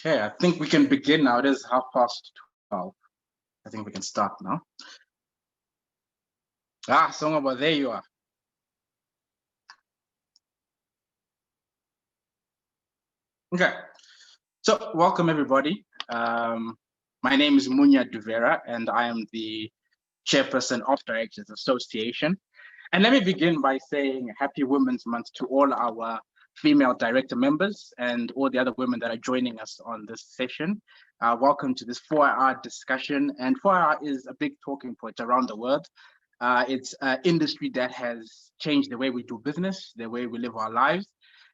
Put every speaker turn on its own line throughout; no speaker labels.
Okay, I think we can begin now. It is 12:30. I think we can start now. Songaba, there you are. Okay, so welcome everybody. My name is Munya Duvera and I am the Chairperson of Directors Association. And let me begin by saying Happy Women's Month to all our female director members and all the other women that are joining us on this session. Welcome to this 4-hour discussion. And 4-hour is a big talking point around the world. It's an industry that has changed the way we do business, the way we live our lives,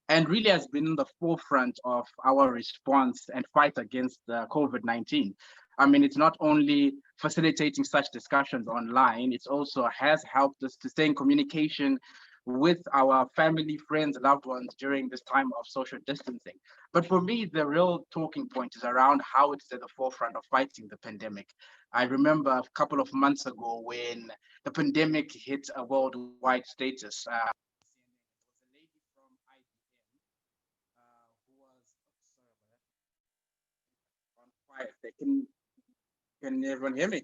and really has been in the forefront of our response and fight against COVID-19. I mean, it's not only facilitating such discussions online, it also has helped us to stay in communication with our family, friends, loved ones during this time of social distancing. But for me, the real talking point is around how it's at the forefront of fighting the pandemic. I remember a couple of months ago when the pandemic hit a worldwide status. Can everyone hear me?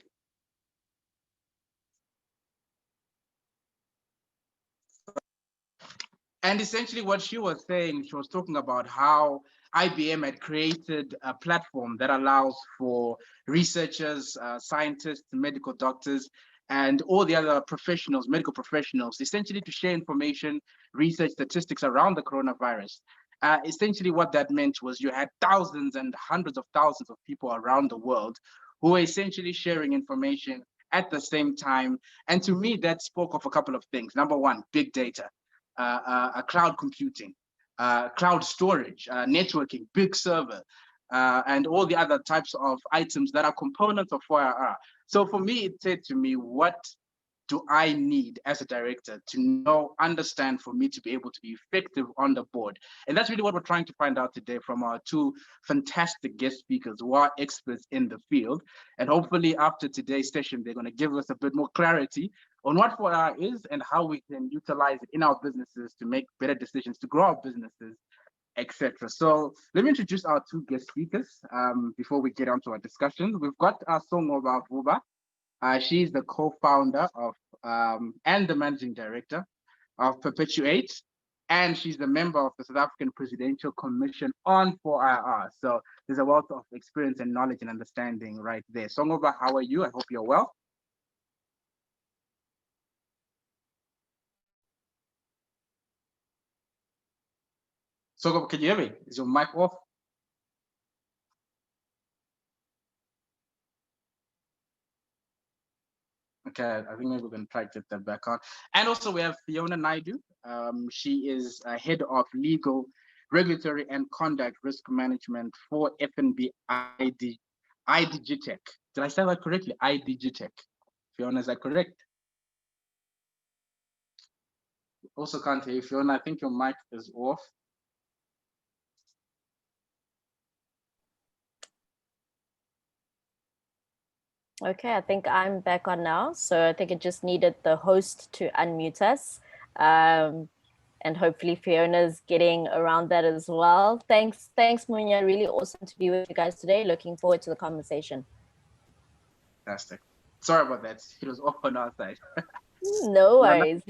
And essentially what she was saying, she was talking about how IBM had created a platform that allows for researchers, scientists, medical doctors, and all the other professionals, medical professionals, essentially to share information, research statistics around the coronavirus. Essentially what that meant was you had thousands and hundreds of thousands of people around the world who were essentially sharing information at the same time. And to me, that spoke of a couple of things. Number one, big data. Cloud computing, cloud storage, networking, big server, and all the other types of items that are components of 4IR. So for me, it said to me, what do I need as a director to know, understand for me to be able to be effective on the board? And that's really what we're trying to find out today from our two fantastic guest speakers who are experts in the field. And hopefully after today's session, they're going to give us a bit more clarity on what 4IR is and how we can utilize it in our businesses to make better decisions, to grow our businesses, etc. So let me introduce our two guest speakers before we get on to our discussion. We've got Songoba Vuba. She's the co-founder of and the managing director of Perpetuate, and she's the member of the South African Presidential Commission on 4IR. So there's a wealth of experience and knowledge and understanding right there. Songoba, how are you? I hope you're well. Songoba, can you hear me? Is your mic off? Okay, I think maybe we're going to try to get that back on. And also we have Fiona Naidu. She is head of legal, regulatory and conduct risk management for FNB IDGTech. Did I say that correctly? IDGTech. Fiona, is that correct? Also can't hear you, Fiona. I think your mic is off.
Okay, I think I'm back on now. So I think it just needed the host to unmute us. And hopefully Fiona's getting around that as well. Thanks, Munya. Really awesome to be with you guys today. Looking forward to the conversation.
Fantastic. Sorry about that. It was off on our side.
No worries.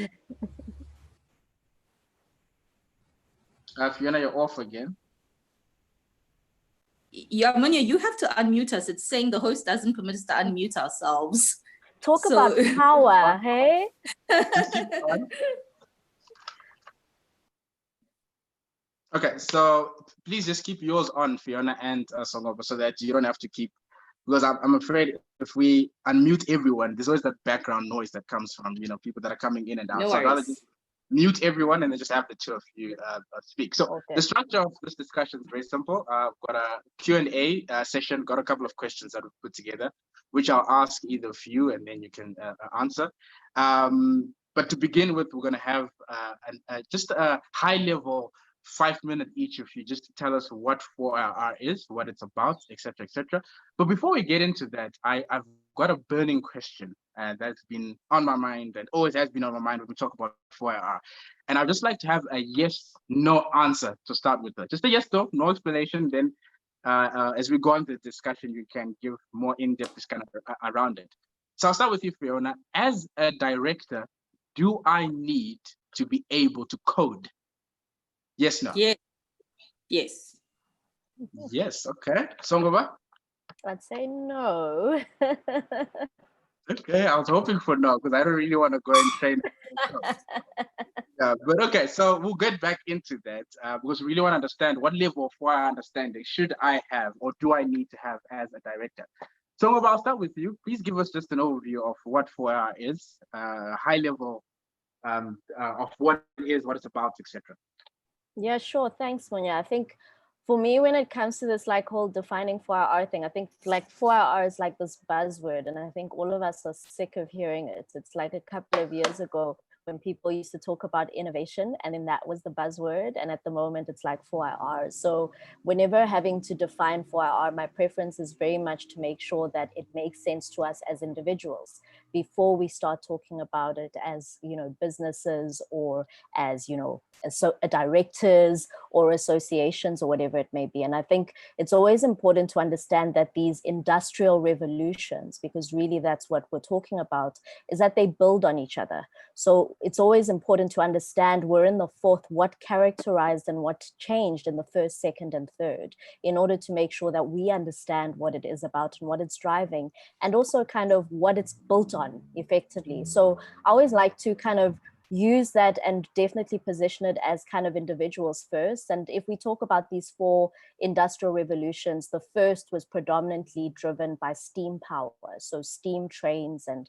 Fiona, you're off again.
Yeah, Munya, you have to unmute us. It's saying the host doesn't permit us to unmute ourselves.
Talk about power, hey?
Okay, so please just keep yours on, Fiona and Songoba, so that you don't have to keep, because I'm afraid if we unmute everyone, there's always that background noise that comes from, people that are coming in and out.
No
so I'd rather just mute everyone and then just have the two of you speak. So the structure of this discussion is very simple. I've got a Q&A session, got a couple of questions that we've put together, which I'll ask either of you and then you can answer. But to begin with, we're going to have just a high level 5 minutes each of you just to tell us what 4IR is, what it's about, etc., etc. But before we get into that, I've got a burning question that's been on my mind and always has been on my mind when we talk about 4IR. And I'd just like to have a yes, no answer to start with. Just a yes, no explanation. Then as we go on the discussion, you can give more in-depth discussion around it. So I'll start with you, Fiona. As a director, do I need to be able to code? Yes, no?
Yeah. Yes.
Yes, okay. Songoba?
I'd say no.
Okay, I was hoping for no, because I don't really want to go and train. Yeah, but okay, so we'll get back into that because we really want to understand what level of FOIA understanding should I have or do I need to have as a director. So I'll start with you. Please give us just an overview of what FOIA is, high level of what it is, what it's about, etc.
Yeah, sure. Thanks, Munya. I think for me, when it comes to this like whole defining 4IR thing, I think like 4IR is like this buzzword, and I think all of us are sick of hearing it. It's like a couple of years ago when people used to talk about innovation, and then that was the buzzword. And at the moment, it's like 4IR. So whenever having to define 4IR, my preference is very much to make sure that it makes sense to us as individuals before we start talking about it as, you know, businesses or as, you know, so directors or associations or whatever it may be. And I think it's always important to understand that these industrial revolutions, because really that's what we're talking about, is that they build on each other. So it's always important to understand we're in the fourth, what characterized and what changed in the first, second, and third, in order to make sure that we understand what it is about and what it's driving, and also kind of what it's built on effectively. So I always like to kind of use that and definitely position it as kind of individuals first. And if we talk about these four industrial revolutions, the first was predominantly driven by steam power. So steam trains and,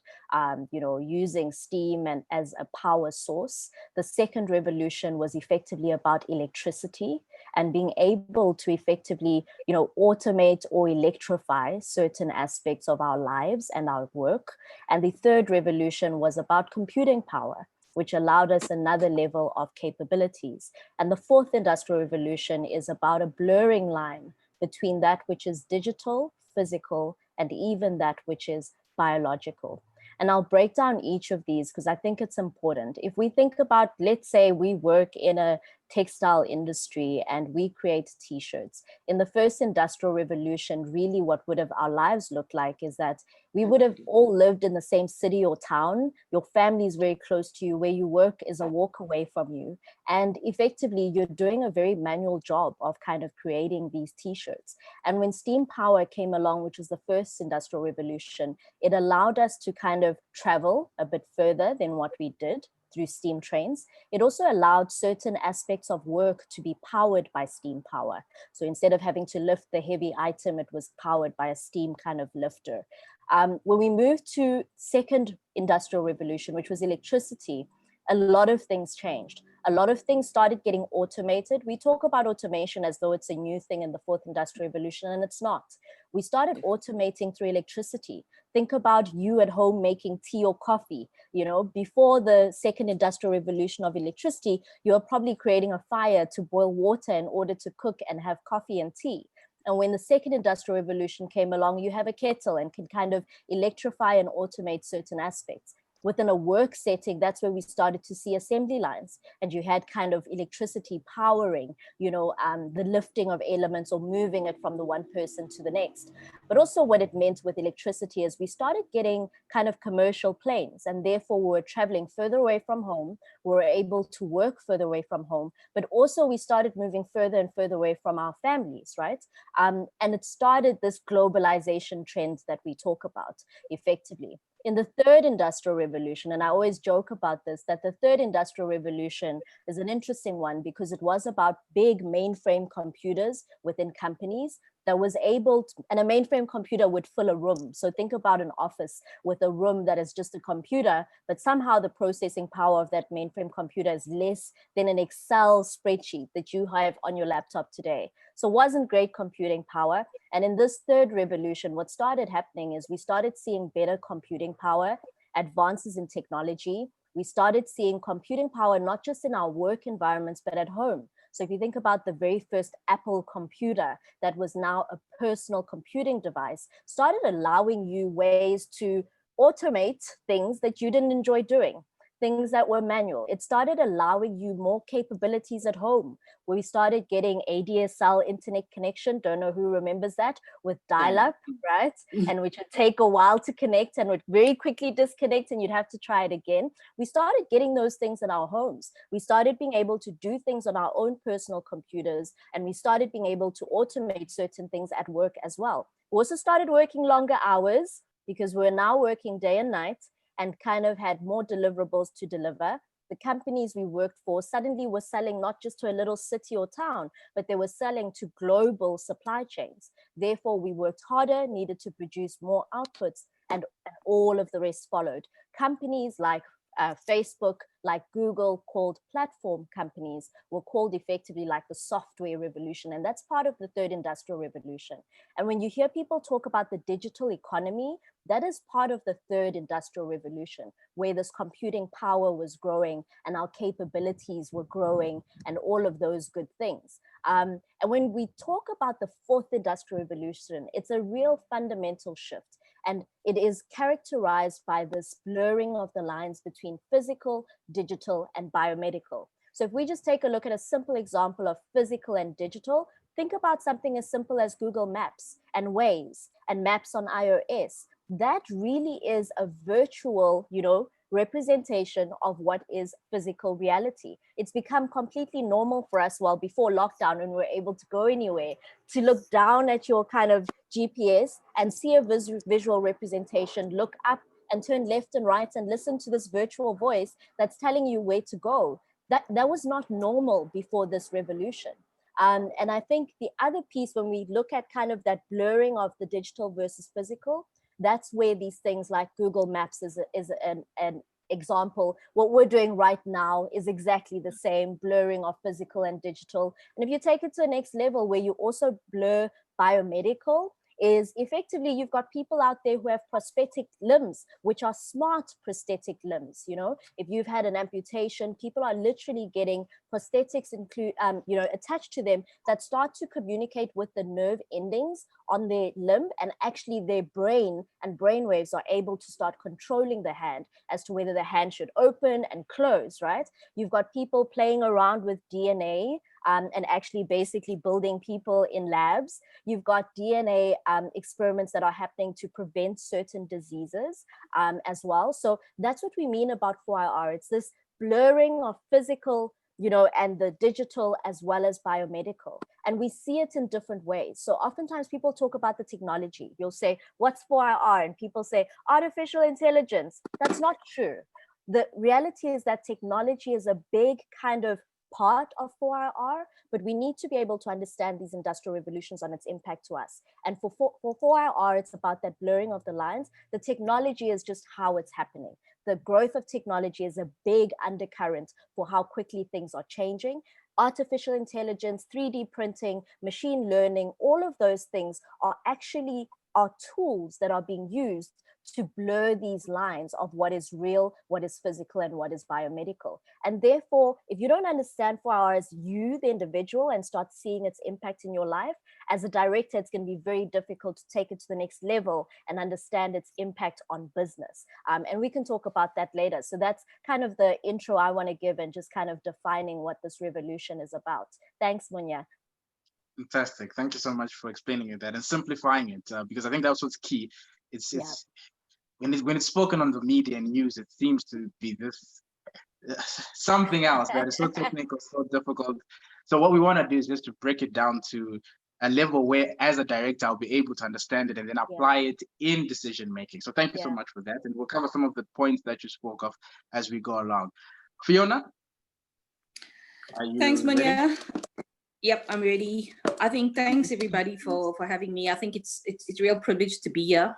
you know, using steam and as a power source. The second revolution was effectively about electricity and being able to effectively, you know, automate or electrify certain aspects of our lives and our work. And the third revolution was about computing power, which allowed us another level of capabilities. And the fourth industrial revolution is about a blurring line between that which is digital, physical, and even that which is biological. And I'll break down each of these because I think it's important. If we think about, let's say we work in a textile industry and we create t-shirts. In the first industrial revolution, really what would have our lives looked like is that we would have all lived in the same city or town. Your family is very close to you. Where you work is a walk away from you. And effectively, you're doing a very manual job of kind of creating these t-shirts. And when steam power came along, which was the first industrial revolution, it allowed us to kind of travel a bit further than what we did through steam trains. It also allowed certain aspects of work to be powered by steam power. So instead of having to lift the heavy item, it was powered by a steam kind of lifter. When we moved to second industrial revolution, which was electricity, a lot of things changed. A lot of things started getting automated. We talk about automation as though it's a new thing in the fourth industrial revolution, and it's not. We started automating through electricity. Think about you at home making tea or coffee. You know, before the second industrial revolution of electricity, you were probably creating a fire to boil water in order to cook and have coffee and tea. And when the second industrial revolution came along, you have a kettle and can kind of electrify and automate certain aspects. Within a work setting, that's where we started to see assembly lines, and you had kind of electricity powering, you know, the lifting of elements or moving it from the one person to the next. But also what it meant with electricity is we started getting kind of commercial planes, and therefore we were traveling further away from home. We were able to work further away from home, but also we started moving further and further away from our families, right? And it started this globalization trend that we talk about effectively. In the third industrial revolution, and I always joke about this, that the third industrial revolution is an interesting one because it was about big mainframe computers within companies that was able to, and a mainframe computer would fill a room. So think about an office with a room that is just a computer, but somehow the processing power of that mainframe computer is less than an Excel spreadsheet that you have on your laptop today. So it wasn't great computing power. And in this third revolution, what started happening is we started seeing better computing power, advances in technology. We started seeing computing power, not just in our work environments, but at home. So if you think about the very first Apple computer that was now a personal computing device, started allowing you ways to automate things that you didn't enjoy doing. things that were manual. It started allowing you more capabilities at home. We started getting ADSL internet connection. Don't know who remembers that, with dial-up, right? And which would take a while to connect and would very quickly disconnect and you'd have to try it again. We started getting those things in our homes. We started being able to do things on our own personal computers, and we started being able to automate certain things at work as well. We also started working longer hours because we're now working day and night and kind of had more deliverables to deliver. The companies we worked for suddenly were selling not just to a little city or town, but they were selling to global supply chains. Therefore, we worked harder, needed to produce more outputs, and all of the rest followed. Companies like Facebook, like Google, called platform companies, were called effectively like the software revolution. And that's part of the third industrial revolution. And when you hear people talk about the digital economy, that is part of the third industrial revolution, where this computing power was growing and our capabilities were growing and all of those good things. And when we talk about the fourth industrial revolution, it's a real fundamental shift. And it is characterized by this blurring of the lines between physical, digital, and biomedical. So if we just take a look at a simple example of physical and digital, think about something as simple as Google Maps and Waze and Maps on iOS. That really is a virtual, representation of what is physical reality. It's become completely normal for us, well, before lockdown, when we were able to go anywhere, to look down at your kind of GPS and see a visual representation, look up and turn left and right and listen to this virtual voice that's telling you where to go. That was not normal before this revolution. And I think the other piece, when we look at kind of that blurring of the digital versus physical, that's where these things like Google Maps is an example. What we're doing right now is exactly the same blurring of physical and digital. And if you take it to the next level, where you also blur biomedical, is effectively you've got people out there who have prosthetic limbs, which are smart prosthetic limbs. If you've had an amputation, people are literally getting prosthetics attached to them that start to communicate with the nerve endings on their limb, and actually their brain and brain waves are able to start controlling the hand as to whether the hand should open and close, right? You've got people playing around with DNA and actually basically building people in labs. You've got DNA experiments that are happening to prevent certain diseases as well. So that's what we mean about 4IR. It's this blurring of physical, and the digital as well as biomedical. And we see it in different ways. So oftentimes people talk about the technology. You'll say, what's 4IR? And people say, artificial intelligence. That's not true. The reality is that technology is a big kind of part of 4IR, but we need to be able to understand these industrial revolutions and its impact to us. And for 4IR, it's about that blurring of the lines. The technology is just how it's happening. The growth of technology is a big undercurrent for how quickly things are changing. Artificial intelligence, 3D printing, machine learning, all of those things are actually tools that are being used to blur these lines of what is real, what is physical, and what is biomedical. And therefore, if you don't understand 4IR as you, the individual, and start seeing its impact in your life, as a director, it's going to be very difficult to take it to the next level and understand its impact on business. And we can talk about that later. So that's kind of the intro I want to give, and just kind of defining what this revolution is about. Thanks, Munya.
Fantastic. Thank you so much for explaining it that and simplifying it, because I think that's what's key. It's when it's spoken on the media and news, it seems to be this something else that is so technical, so difficult. So what we want to do is just to break it down to a level where, as a director, I'll be able to understand it and then apply it in decision making. So thank you so much for that, and we'll cover some of the points that you spoke of as we go along. Fiona,
thanks, Munya. Yep, I'm ready. I think thanks everybody for having me. I think it's a real privilege to be here.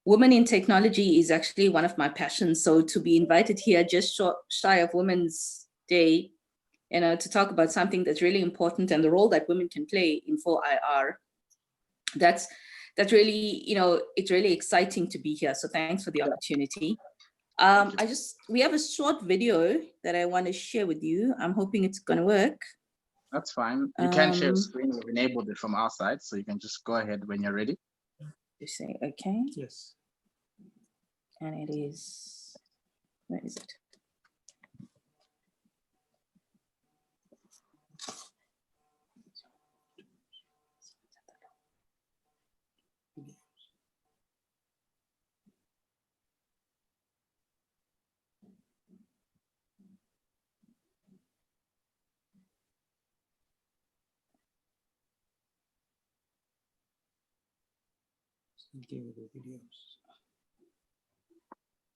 Women in technology is actually one of my passions. So to be invited here just shy of Women's Day, to talk about something that's really important and the role that women can play in 4IR, that's really, it's really exciting to be here. So thanks for the opportunity. We have a short video that I want to share with you. I'm hoping it's going to work.
That's fine. You can share screen. We've enabled it from our side, so you can just go ahead when you're ready.
You say, okay.
Yes.
And it is Where is it?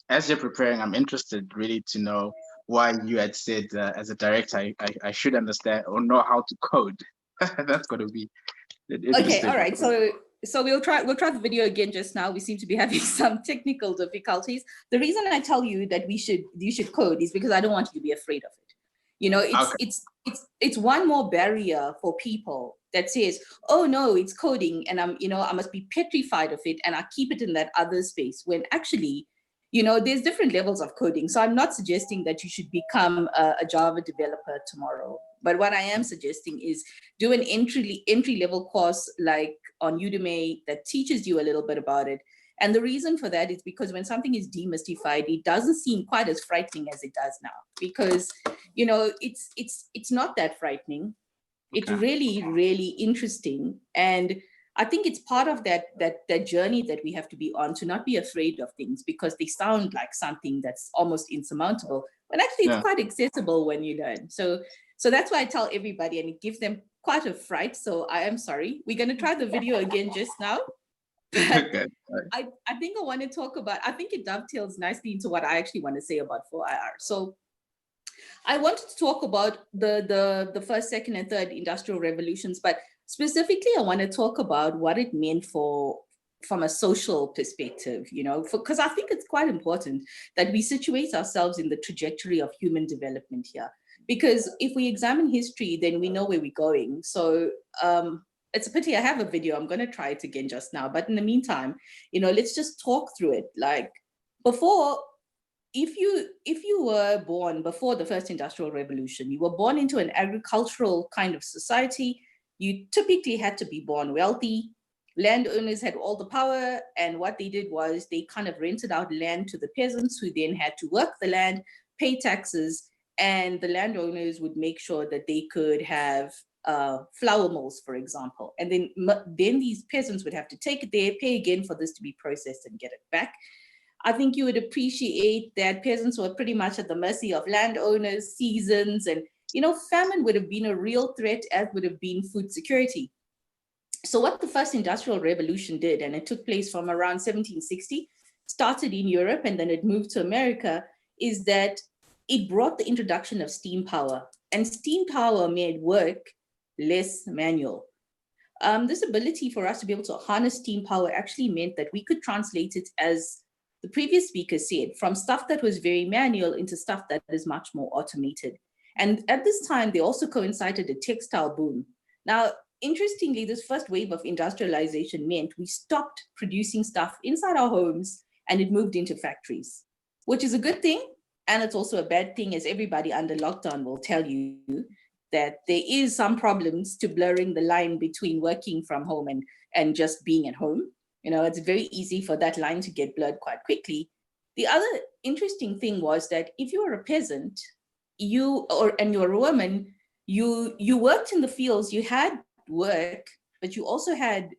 As you're preparing, I'm interested really to know why you had said as a director, I should understand or know how to code. That's going to be
Okay,
interesting.
all right. So we'll try the video again just now. We seem to be having some technical difficulties. The reason I tell you that you should code is because I don't want you to be afraid of it. You know, it's one more barrier for people that says, oh no, it's coding and I must be petrified of it and I keep it in that other space, when actually, there's different levels of coding. So I'm not suggesting that you should become a Java developer tomorrow. But what I am suggesting is do an entry level course like on Udemy that teaches you a little bit about it. And the reason for that is because when something is demystified, it doesn't seem quite as frightening as it does now, because, it's not that frightening. It's really, really interesting. And I think it's part of that journey that we have to be on, to not be afraid of things because they sound like something that's almost insurmountable, but actually it's quite accessible when you learn. So that's why I tell everybody, and it gives them quite a fright. So I am sorry. We're going to try the video again just now. But I think I want to talk about, I think it dovetails nicely into what I actually want to say about 4IR. So I wanted to talk about the first, second, and third industrial revolutions, but specifically, I want to talk about what it meant from a social perspective, because I think it's quite important that we situate ourselves in the trajectory of human development here. Because if we examine history, then we know where we're going. So it's a pity I have a video. I'm going to try it again just now. But in the meantime, let's just talk through it. Like before, if you were born before the first industrial revolution, you were born into an agricultural kind of society. You typically had to be born wealthy. Landowners had all the power, and what they did was they kind of rented out land to the peasants, who then had to work the land, pay taxes, and the landowners would make sure that they could have flour mills, for example. And then these peasants would have to take it there, pay again for this to be processed and get it back. I think you would appreciate that peasants were pretty much at the mercy of landowners, seasons, and famine would have been a real threat, as would have been food security. So what the first industrial revolution did, and it took place from around 1760, started in Europe and then it moved to America, is that it brought the introduction of steam power. And steam power made work less manual. This ability for us to be able to harness steam power actually meant that we could translate it, as the previous speaker said, from stuff that was very manual into stuff that is much more automated. And at this time, they also coincided a textile boom. Now, interestingly, this first wave of industrialization meant we stopped producing stuff inside our homes and it moved into factories, which is a good thing. And it's also a bad thing, as everybody under lockdown will tell you, that there is some problems to blurring the line between working from home and just being at home. It's very easy for that line to get blurred quite quickly. The other interesting thing was that if you were a peasant, and you were a woman, you worked in the fields, you had work, but you also had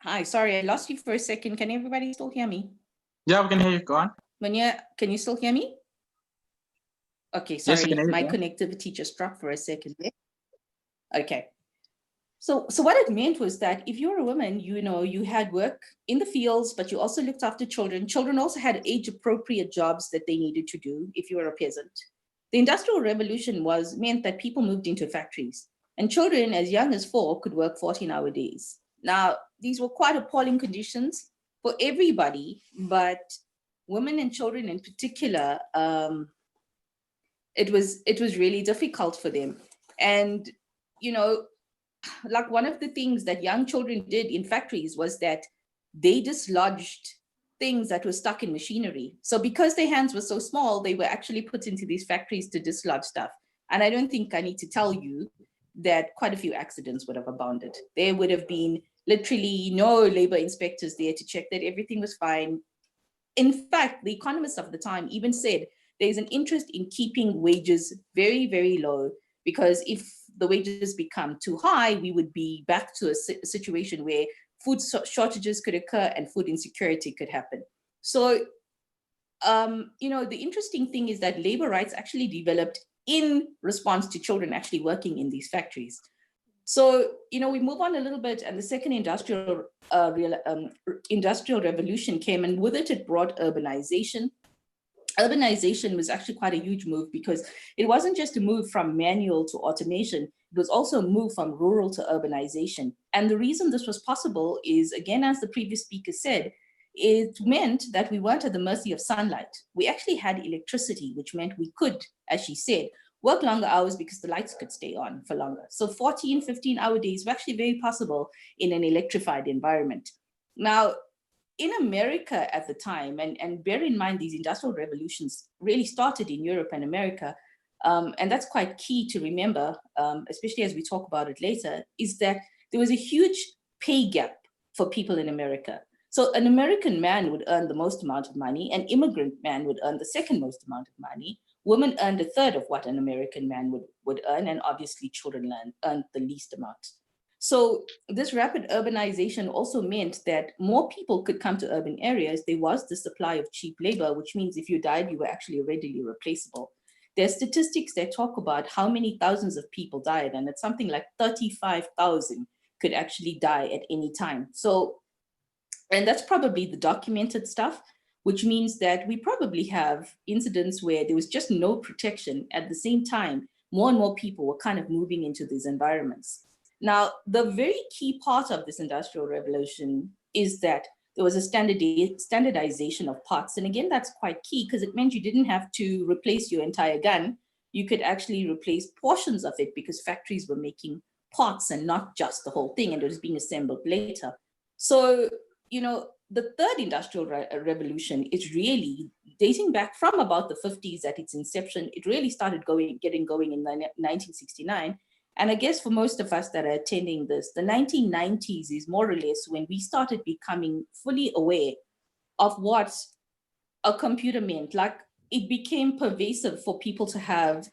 Hi, sorry, I lost you for a second. Can everybody still hear me?
Yeah, we can hear you. Go on.
Manya, can you still hear me? Okay, sorry,
Yes,
my connectivity just dropped for a second there. Okay. So what it meant was that if you were a woman, you had work in the fields, but you also looked after children. Children also had age-appropriate jobs that they needed to do if you were a peasant. The Industrial Revolution meant that people moved into factories, and children as young as 4 could work 14-hour days. Now, these were quite appalling conditions for everybody, but women and children in particular, it was really difficult for them. And, like one of the things that young children did in factories was that they dislodged things that were stuck in machinery. So because their hands were so small, they were actually put into these factories to dislodge stuff. And I don't think I need to tell you that quite a few accidents would have abounded. There would have been literally no labor inspectors there to check that everything was fine. In fact, the economists of the time even said there's an interest in keeping wages very, very low, because if the wages become too high, we would be back to a situation where food shortages could occur and food insecurity could happen. So, the interesting thing is that labor rights actually developed in response to children actually working in these factories. So, we move on a little bit, and the second industrial revolution came, and with it, it brought urbanization. Urbanization was actually quite a huge move, because it wasn't just a move from manual to automation, it was also a move from rural to urbanization. And the reason this was possible is, again, as the previous speaker said, it meant that we weren't at the mercy of sunlight. We actually had electricity, which meant we could, as she said, work longer hours because the lights could stay on for longer. So 14, 15-hour days were actually very possible in an electrified environment. Now, in America at the time, and bear in mind, these industrial revolutions really started in Europe and America, and that's quite key to remember, especially as we talk about it later, is that there was a huge pay gap for people in America. So an American man would earn the most amount of money, an immigrant man would earn the second most amount of money, women earned a third of what an American man would earn, and obviously children earned the least amount. So this rapid urbanization also meant that more people could come to urban areas. There was the supply of cheap labor, which means if you died, you were actually readily replaceable. There are statistics that talk about how many thousands of people died, and it's something like 35,000 could actually die at any time. So, and that's probably the documented stuff, which means that we probably have incidents where there was just no protection. At the same time, more and more people were kind of moving into these environments. Now, the very key part of this industrial revolution is that there was a standardization of parts. And again, that's quite key, because it meant you didn't have to replace your entire gun. You could actually replace portions of it, because factories were making parts and not just the whole thing, and it was being assembled later. So, the third industrial revolution is really dating back from about the 50s at its inception. It really started getting going in 1969. And I guess for most of us that are attending this, the 1990s is more or less when we started becoming fully aware of what a computer meant. Like, it became pervasive for people to have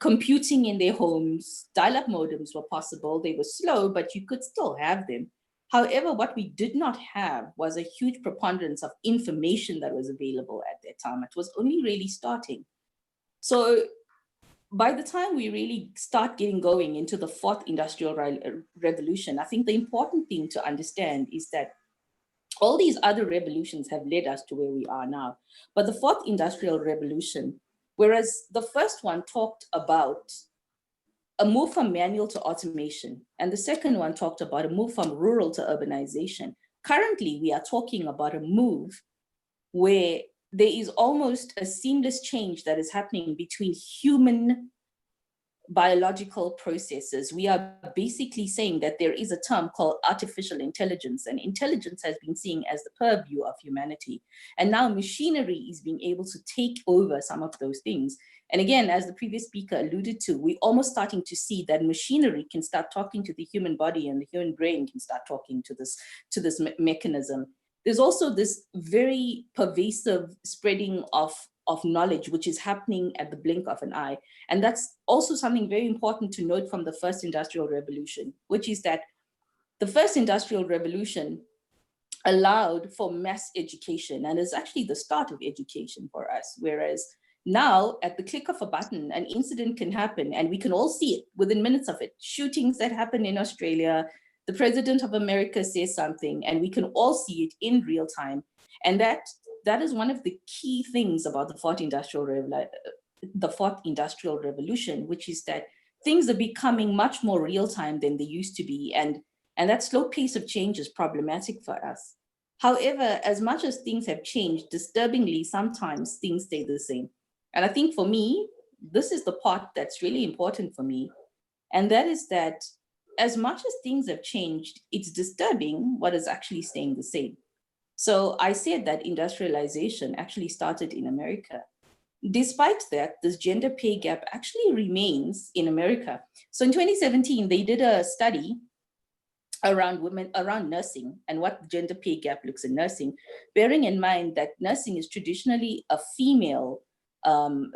computing in their homes. Dial-up modems were possible. They were slow, but you could still have them. However, what we did not have was a huge preponderance of information that was available at that time. It was only really starting. So by the time we really start getting going into the fourth industrial revolution, I think the important thing to understand is that all these other revolutions have led us to where we are now. But the fourth industrial revolution, whereas the first one talked about a move from manual to automation, and the second one talked about a move from rural to urbanization, currently we are talking about a move where there is almost a seamless change that is happening between human biological processes. We are basically saying that there is a term called artificial intelligence, and intelligence has been seen as the purview of humanity. And now machinery is being able to take over some of those things. And again, as the previous speaker alluded to, we're almost starting to see that machinery can start talking to the human body, and the human brain can start talking to this mechanism. There's also this very pervasive spreading of knowledge, which is happening at the blink of an eye. And that's also something very important to note from the first industrial revolution, which is that the first industrial revolution allowed for mass education, and is actually the start of education for us. Whereas now, at the click of a button, an incident can happen, and we can all see it within minutes of it. Shootings that happen in Australia, the president of America says something, and we can all see it in real time. And that is one of the key things about the fourth industrial revolution, which is that things are becoming much more real time than they used to be. And that slow pace of change is problematic for us. However, as much as things have changed, disturbingly, sometimes things stay the same. And I think for me, this is the part that's really important for me. And that is that as much as things have changed, it's disturbing what is actually staying the same. So I said that industrialization actually started in America. Despite that, this gender pay gap actually remains in America. So in 2017, they did a study around women, around nursing and what gender pay gap looks in nursing, bearing in mind that nursing is traditionally a female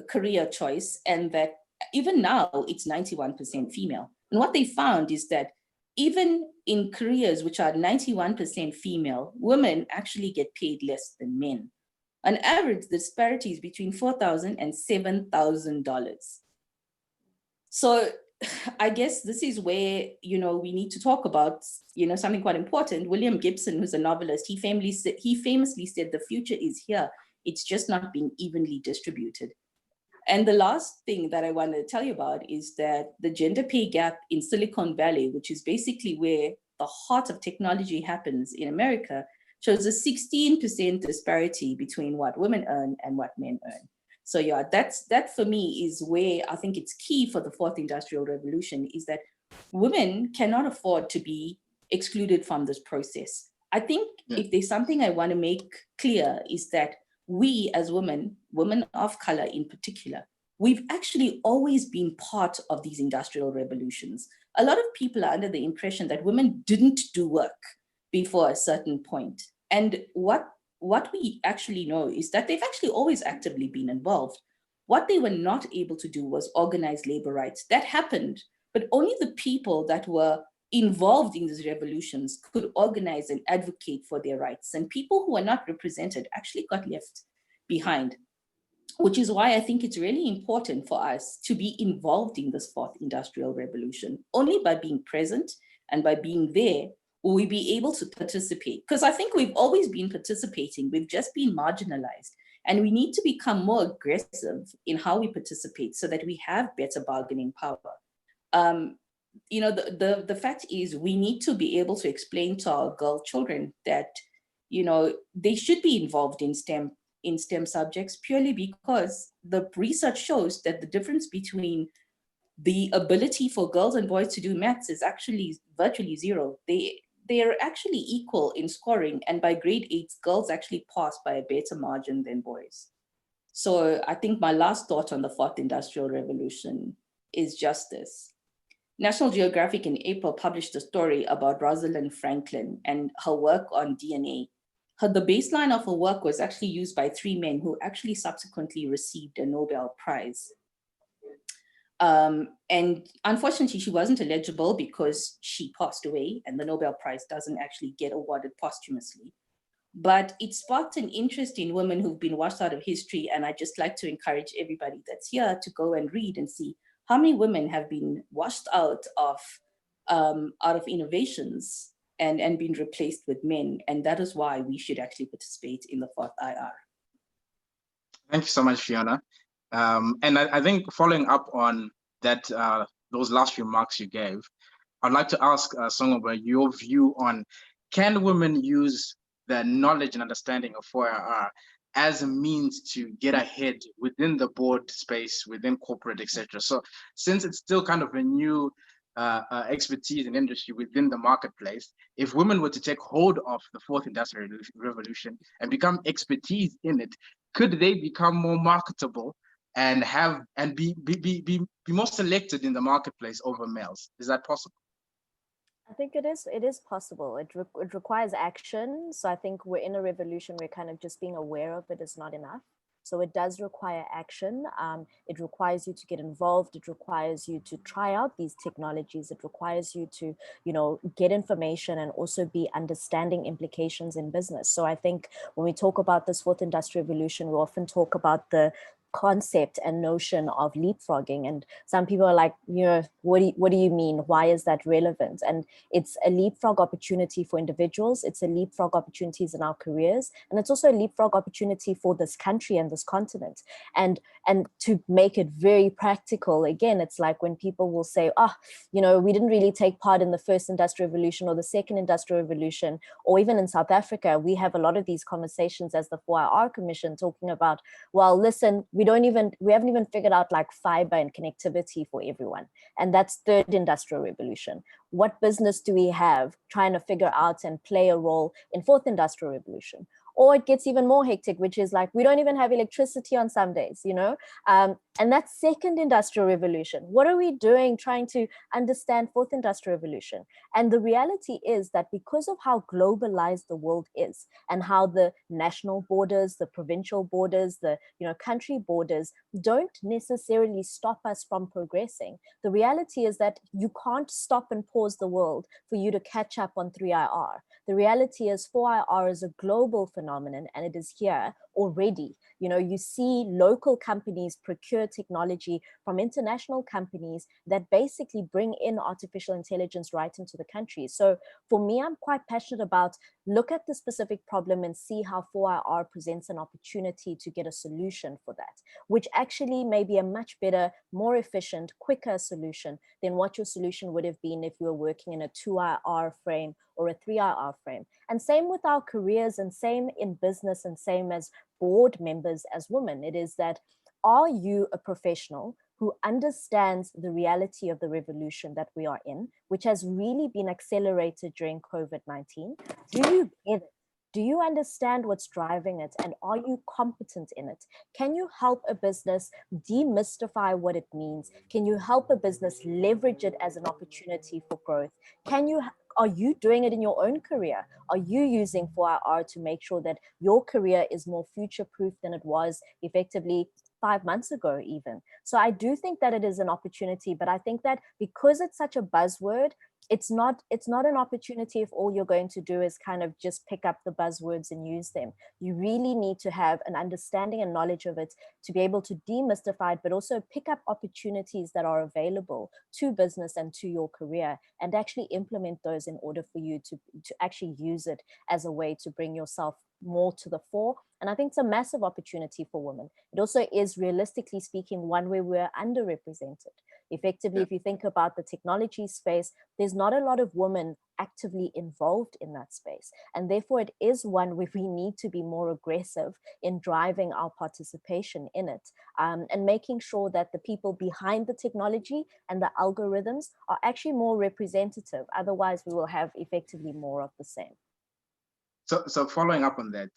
career choice, and that even now it's 91% female. And what they found is that even in careers which are 91% female, women actually get paid less than men. On average, the disparity is between $4,000 and $7,000. So I guess this is where, we need to talk about, something quite important. William Gibson, who's a novelist, he famously said, the future is here. It's just not being evenly distributed. And the last thing that I want to tell you about is that the gender pay gap in Silicon Valley, which is basically where the heart of technology happens in America, shows a 16% disparity between what women earn and what men earn. So yeah, that for me is where I think it's key for the fourth industrial revolution, is that women cannot afford to be excluded from this process. I think if there's something I want to make clear is that we as women of color in particular, we've actually always been part of these industrial revolutions. A lot of people are under the impression that women didn't do work before a certain point. And what we actually know is that they've actually always actively been involved. What they were not able to do was organize labor rights. That happened, but only the people that were involved in these revolutions could organize and advocate for their rights. And people who were not represented actually got left behind, which is why I think it's really important for us to be involved in this fourth industrial revolution. Only by being present and by being there will we be able to participate. Because I think we've always been participating, we've just been marginalized. And we need to become more aggressive in how we participate so that we have better bargaining power. The fact is we need to be able to explain to our girl children that, they should be involved in STEM subjects, purely because the research shows that the difference between the ability for girls and boys to do maths is actually virtually zero. They are actually equal in scoring, and by grade 8, girls actually pass by a better margin than boys. So I think my last thought on the fourth industrial revolution is just this. National Geographic in April published a story about Rosalind Franklin and her work on DNA. The baseline of her work was actually used by 3 men who actually subsequently received a Nobel Prize. And unfortunately, she wasn't eligible because she passed away, and the Nobel Prize doesn't actually get awarded posthumously. But it sparked an interest in women who've been washed out of history, and I'd just like to encourage everybody that's here to go and read and see how many women have been washed out of innovations and been replaced with men. And that is why we should actually participate in the fourth IR.
Thank you so much, Fiona. And I think following up on that, those last few remarks you gave, I'd like to ask Songoba your view on, can women use the knowledge and understanding of 4IR as a means to get ahead within the board space, within corporate, etc.? So since it's still kind of a new expertise and industry within the marketplace, if women were to take hold of the fourth industrial revolution and become expertise in it, could they become more marketable and be more selected in the marketplace over males? Is that possible?
I think it is possible. It requires action. So I think we're in a revolution where kind of just being aware of it is not enough. So it does require action. It requires you to get involved. It requires you to try out these technologies. It requires you to, get information and also be understanding implications in business. So I think when we talk about this fourth industrial revolution, we often talk about the concept and notion of leapfrogging, and some people are like, what do you mean? Why is that relevant? And it's a leapfrog opportunity for individuals. It's a leapfrog opportunities in our careers, and it's also a leapfrog opportunity for this country and this continent. And to make it very practical, again, it's like when people will say, we didn't really take part in the first industrial revolution or the second industrial revolution, or even in South Africa, we have a lot of these conversations as the 4IR Commission talking about, well, listen, we haven't even figured out like fiber and connectivity for everyone. And that's third industrial revolution. What business do we have trying to figure out and play a role in fourth industrial revolution? Or it gets even more hectic, which is like, we don't even have electricity on some days, And that's second industrial revolution. What are we doing trying to understand fourth industrial revolution? And the reality is that because of how globalized the world is and how the national borders, the provincial borders, the country borders don't necessarily stop us from progressing. The reality is that you can't stop and pause the world for you to catch up on 3IR. The reality is 4IR is a global phenomenon and it is here already. You see local companies procure technology from international companies that basically bring in artificial intelligence right into the country. So for me, I'm quite passionate about look at the specific problem and see how 4IR presents an opportunity to get a solution for that, which actually may be a much better, more efficient, quicker solution than what your solution would have been if you were working in a 2IR frame or a 3IR frame. And same with our careers and same in business and same as board members as women. It is that, are you a professional who understands the reality of the revolution that we are in, which has really been accelerated during COVID-19? Do you get it? Do you understand what's driving it? And are you competent in it? Can you help a business demystify what it means? Can you help a business leverage it as an opportunity for growth? Are you doing it in your own career? Are you using 4IR to make sure that your career is more future-proof than it was effectively 5 months ago even? So I do think that it is an opportunity, but I think that because it's such a buzzword, it's not an opportunity if all you're going to do is kind of just pick up the buzzwords and use them. You really need to have an understanding and knowledge of it to be able to demystify it, but also pick up opportunities that are available to business and to your career and actually implement those in order for you to actually use it as a way to bring yourself more to the fore. And I think it's a massive opportunity for women. It also is, realistically speaking, one where we're underrepresented. Effectively, if you think about the technology space, there's not a lot of women actively involved in that space. And therefore, it is one where we need to be more aggressive in driving our participation in it, and making sure that the people behind the technology and the algorithms are actually more representative. Otherwise, we will have effectively more of the same.
So following up on that,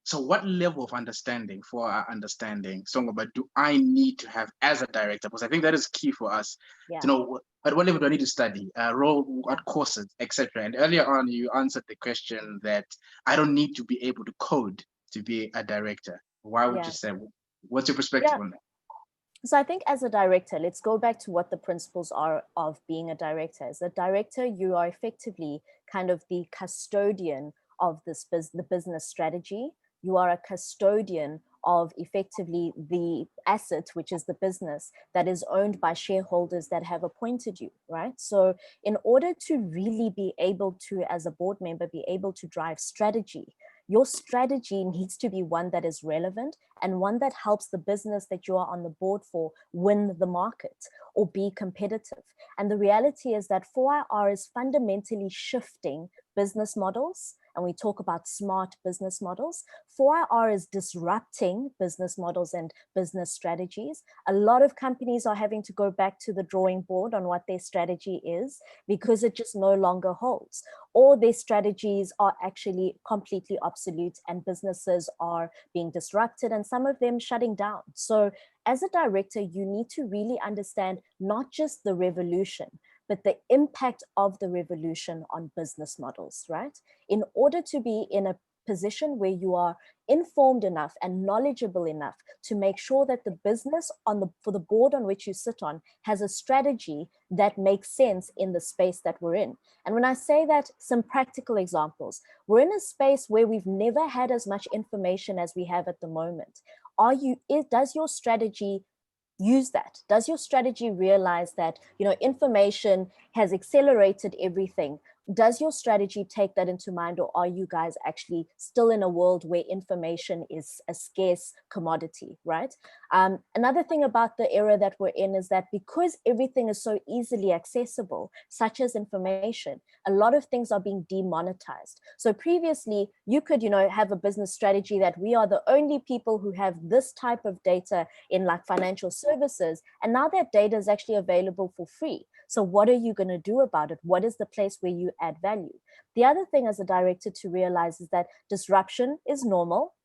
so what level of understanding Songoba do I need to have as a director? Because I think that is key for us to know at what level do I need to study, role, what courses, etc. And earlier on, you answered the question that I don't need to be able to code to be a director. Why would you say? What's your perspective on that?
So I think as a director, let's go back to what the principles are of being a director. As a director, you are effectively kind of the custodian of the business strategy. You are a custodian of effectively the asset, which is the business that is owned by shareholders that have appointed you, right? So in order to really be able to, as a board member, be able to drive strategy, your strategy needs to be one that is relevant and one that helps the business that you are on the board for win the market or be competitive. And the reality is that 4IR is fundamentally shifting business models. And we talk about smart business models. 4IR is disrupting business models and business strategies. A lot of companies are having to go back to the drawing board on what their strategy is because it just no longer holds. Or their strategies are actually completely obsolete and businesses are being disrupted and some of them shutting down. So as a director, you need to really understand not just the revolution, but the impact of the revolution on business models, right? In order to be in a position where you are informed enough and knowledgeable enough to make sure that the business for the board on which you sit on has a strategy that makes sense in the space that we're in. And when I say that, some practical examples. We're in a space where we've never had as much information as we have at the moment. Does your strategy use that? Does your strategy realize that, information has accelerated everything? Does your strategy take that into mind, or are you guys actually still in a world where information is a scarce commodity, right? Another thing about the era that we're in is that because everything is so easily accessible, such as information, a lot of things are being demonetized. So previously, you could, have a business strategy that we are the only people who have this type of data in like financial services, and now that data is actually available for free. So what are you going to do about it? What is the place where you add value? The other thing as a director to realize is that disruption is normal.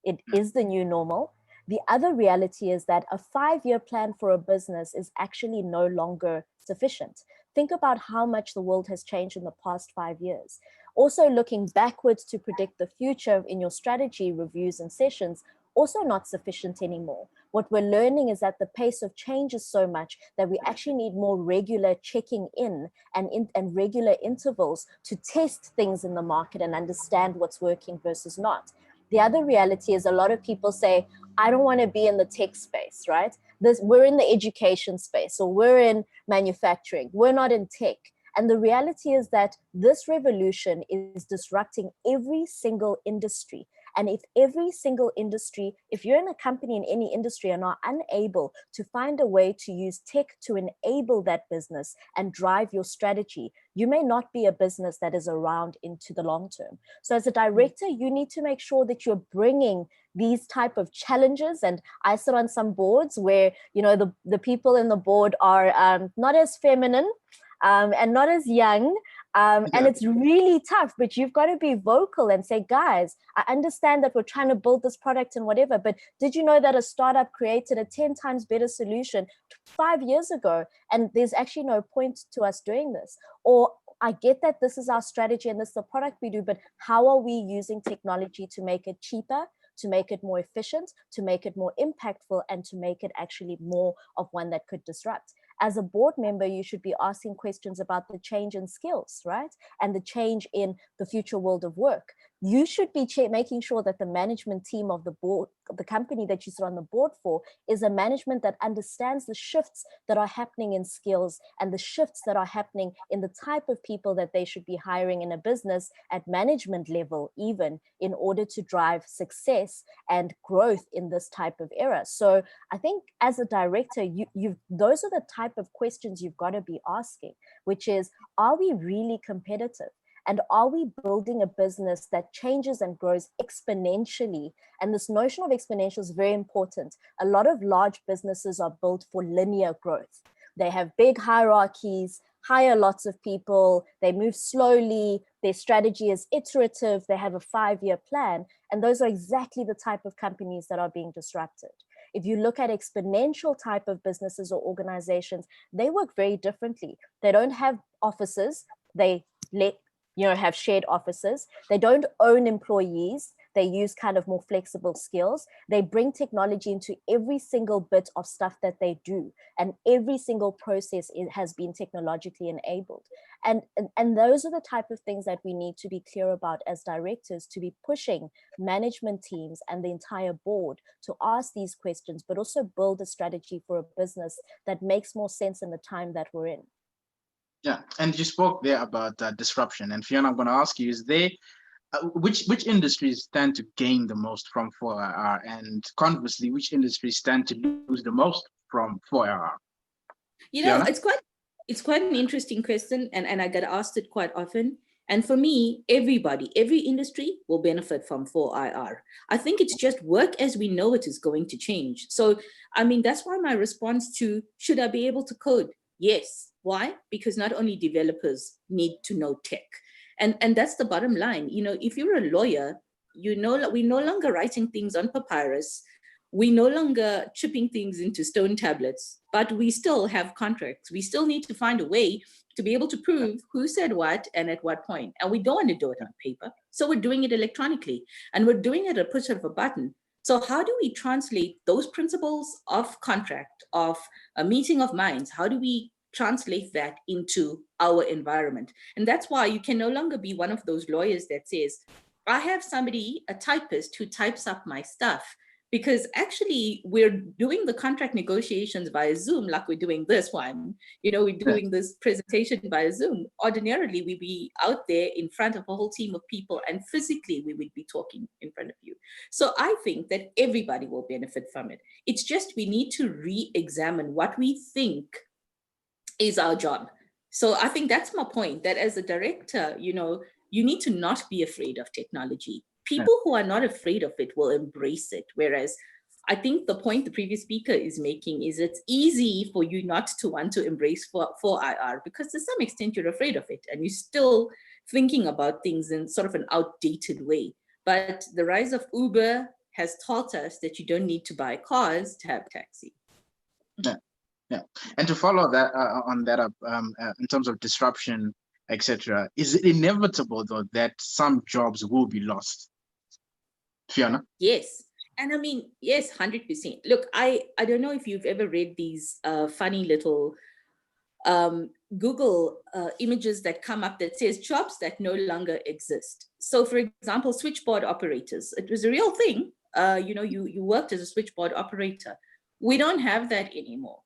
It is the new normal. The other reality is that a 5-year plan for a business is actually no longer sufficient. Think about how much the world has changed in the past 5 years. Also looking backwards to predict the future in your strategy reviews and sessions, also not sufficient anymore. What we're learning is that the pace of change is so much that we actually need more regular checking in and regular intervals to test things in the market and understand what's working versus not. The other reality is a lot of people say, I don't want to be in the tech space, right? We're in the education space, or we're in manufacturing. We're not in tech. And the reality is that this revolution is disrupting every single industry. And if every single industry, if you're in a company in any industry and are unable to find a way to use tech to enable that business and drive your strategy, you may not be a business that is around into the long term. So as a director, you need to make sure that you're bringing these type of challenges. And I sit on some boards where, you know, the people in the board are not as feminine and not as young. And it's really tough, but you've got to be vocal and say, guys, I understand that we're trying to build this product and whatever, but did you know that a startup created a 10 times better solution 5 years ago? And there's actually no point to us doing this. Or I get that this is our strategy and this is the product we do, but how are we using technology to make it cheaper, to make it more efficient, to make it more impactful, and to make it actually more of one that could disrupt? As a board member, you should be asking questions about the change in skills, right? And the change in the future world of work. You should be making sure that the management team of the board, the company that you sit on the board for, is a management that understands the shifts that are happening in skills and the shifts that are happening in the type of people that they should be hiring in a business at management level, even in order to drive success and growth in this type of era. So I think as a director, those are the type of questions you've got to be asking, which is, are we really competitive? And are we building a business that changes and grows exponentially? And this notion of exponential is very important. A lot of large businesses are built for linear growth. They have big hierarchies, hire lots of people, they move slowly, their strategy is iterative, they have a 5-year plan. And those are exactly the type of companies that are being disrupted. If you look at exponential type of businesses or organizations, they work very differently. They don't have offices, they have shared offices. They don't own employees. They use kind of more flexible skills. They bring technology into every single bit of stuff that they do. And every single process has been technologically enabled. And those are the type of things that we need to be clear about as directors, to be pushing management teams and the entire board to ask these questions, but also build a strategy for a business that makes more sense in the time that we're in.
Yeah, and you spoke there about disruption. And Fiona, I'm going to ask you: is there which industries stand to gain the most from 4IR, and conversely, which industries stand to lose the most from 4IR?
You know, it's quite an interesting question, and I get asked it quite often. And for me, every industry will benefit from 4IR. I think it's just work as we know it is going to change. So, I mean, that's why my response to, should I be able to code? Yes. Why? Because not only developers need to know tech. And that's the bottom line. You know, if you're a lawyer, we're no longer writing things on papyrus. We're no longer chipping things into stone tablets, but we still have contracts. We still need to find a way to be able to prove who said what and at what point. And we don't want to do it on paper. So we're doing it electronically, and we're doing it at a push of a button. So how do we translate those principles of contract, of a meeting of minds? How do we translate that into our environment? And that's why you can no longer be one of those lawyers that says, I have somebody, a typist, who types up my stuff, because actually we're doing the contract negotiations via Zoom, like we're doing this one. You know, we're doing this presentation via Zoom. Ordinarily, we'd be out there in front of a whole team of people, and physically we would be talking in front of you. So I think that everybody will benefit from it. It's just we need to re-examine what we think is our job. So I think that's my point, that as a director, you know, you need to not be afraid of technology. People who are not afraid of it will embrace it. Whereas I think the point the previous speaker is making is it's easy for you not to want to embrace 4IR because to some extent you're afraid of it and you're still thinking about things in sort of an outdated way. But the rise of Uber, has taught us that you don't need to buy cars to have taxi.
Yeah, yeah. And to follow that on that up, in terms of disruption, etc., is it inevitable though that some jobs will be lost? Fiona?
Yes. And I mean, yes, 100%. Look, I don't know if you've ever read these funny little Google images that come up that says jobs that no longer exist. So for example, switchboard operators, it was a real thing. You worked as a switchboard operator. We don't have that anymore.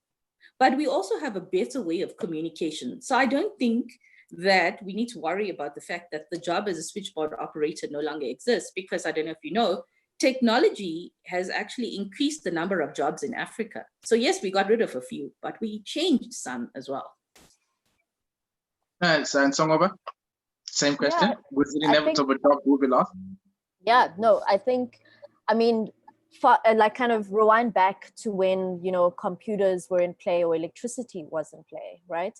But we also have a better way of communication. So I don't think that we need to worry about the fact that the job as a switchboard operator no longer exists, because I don't know if you know, technology has actually increased the number of jobs in Africa. So yes, we got rid of a few, but we changed some as well.
And Songoba, same question.
Yeah,
Was it inevitable job will be lost?
Yeah, no, I mean, like kind of rewind back to when, computers were in play or electricity was in play, right?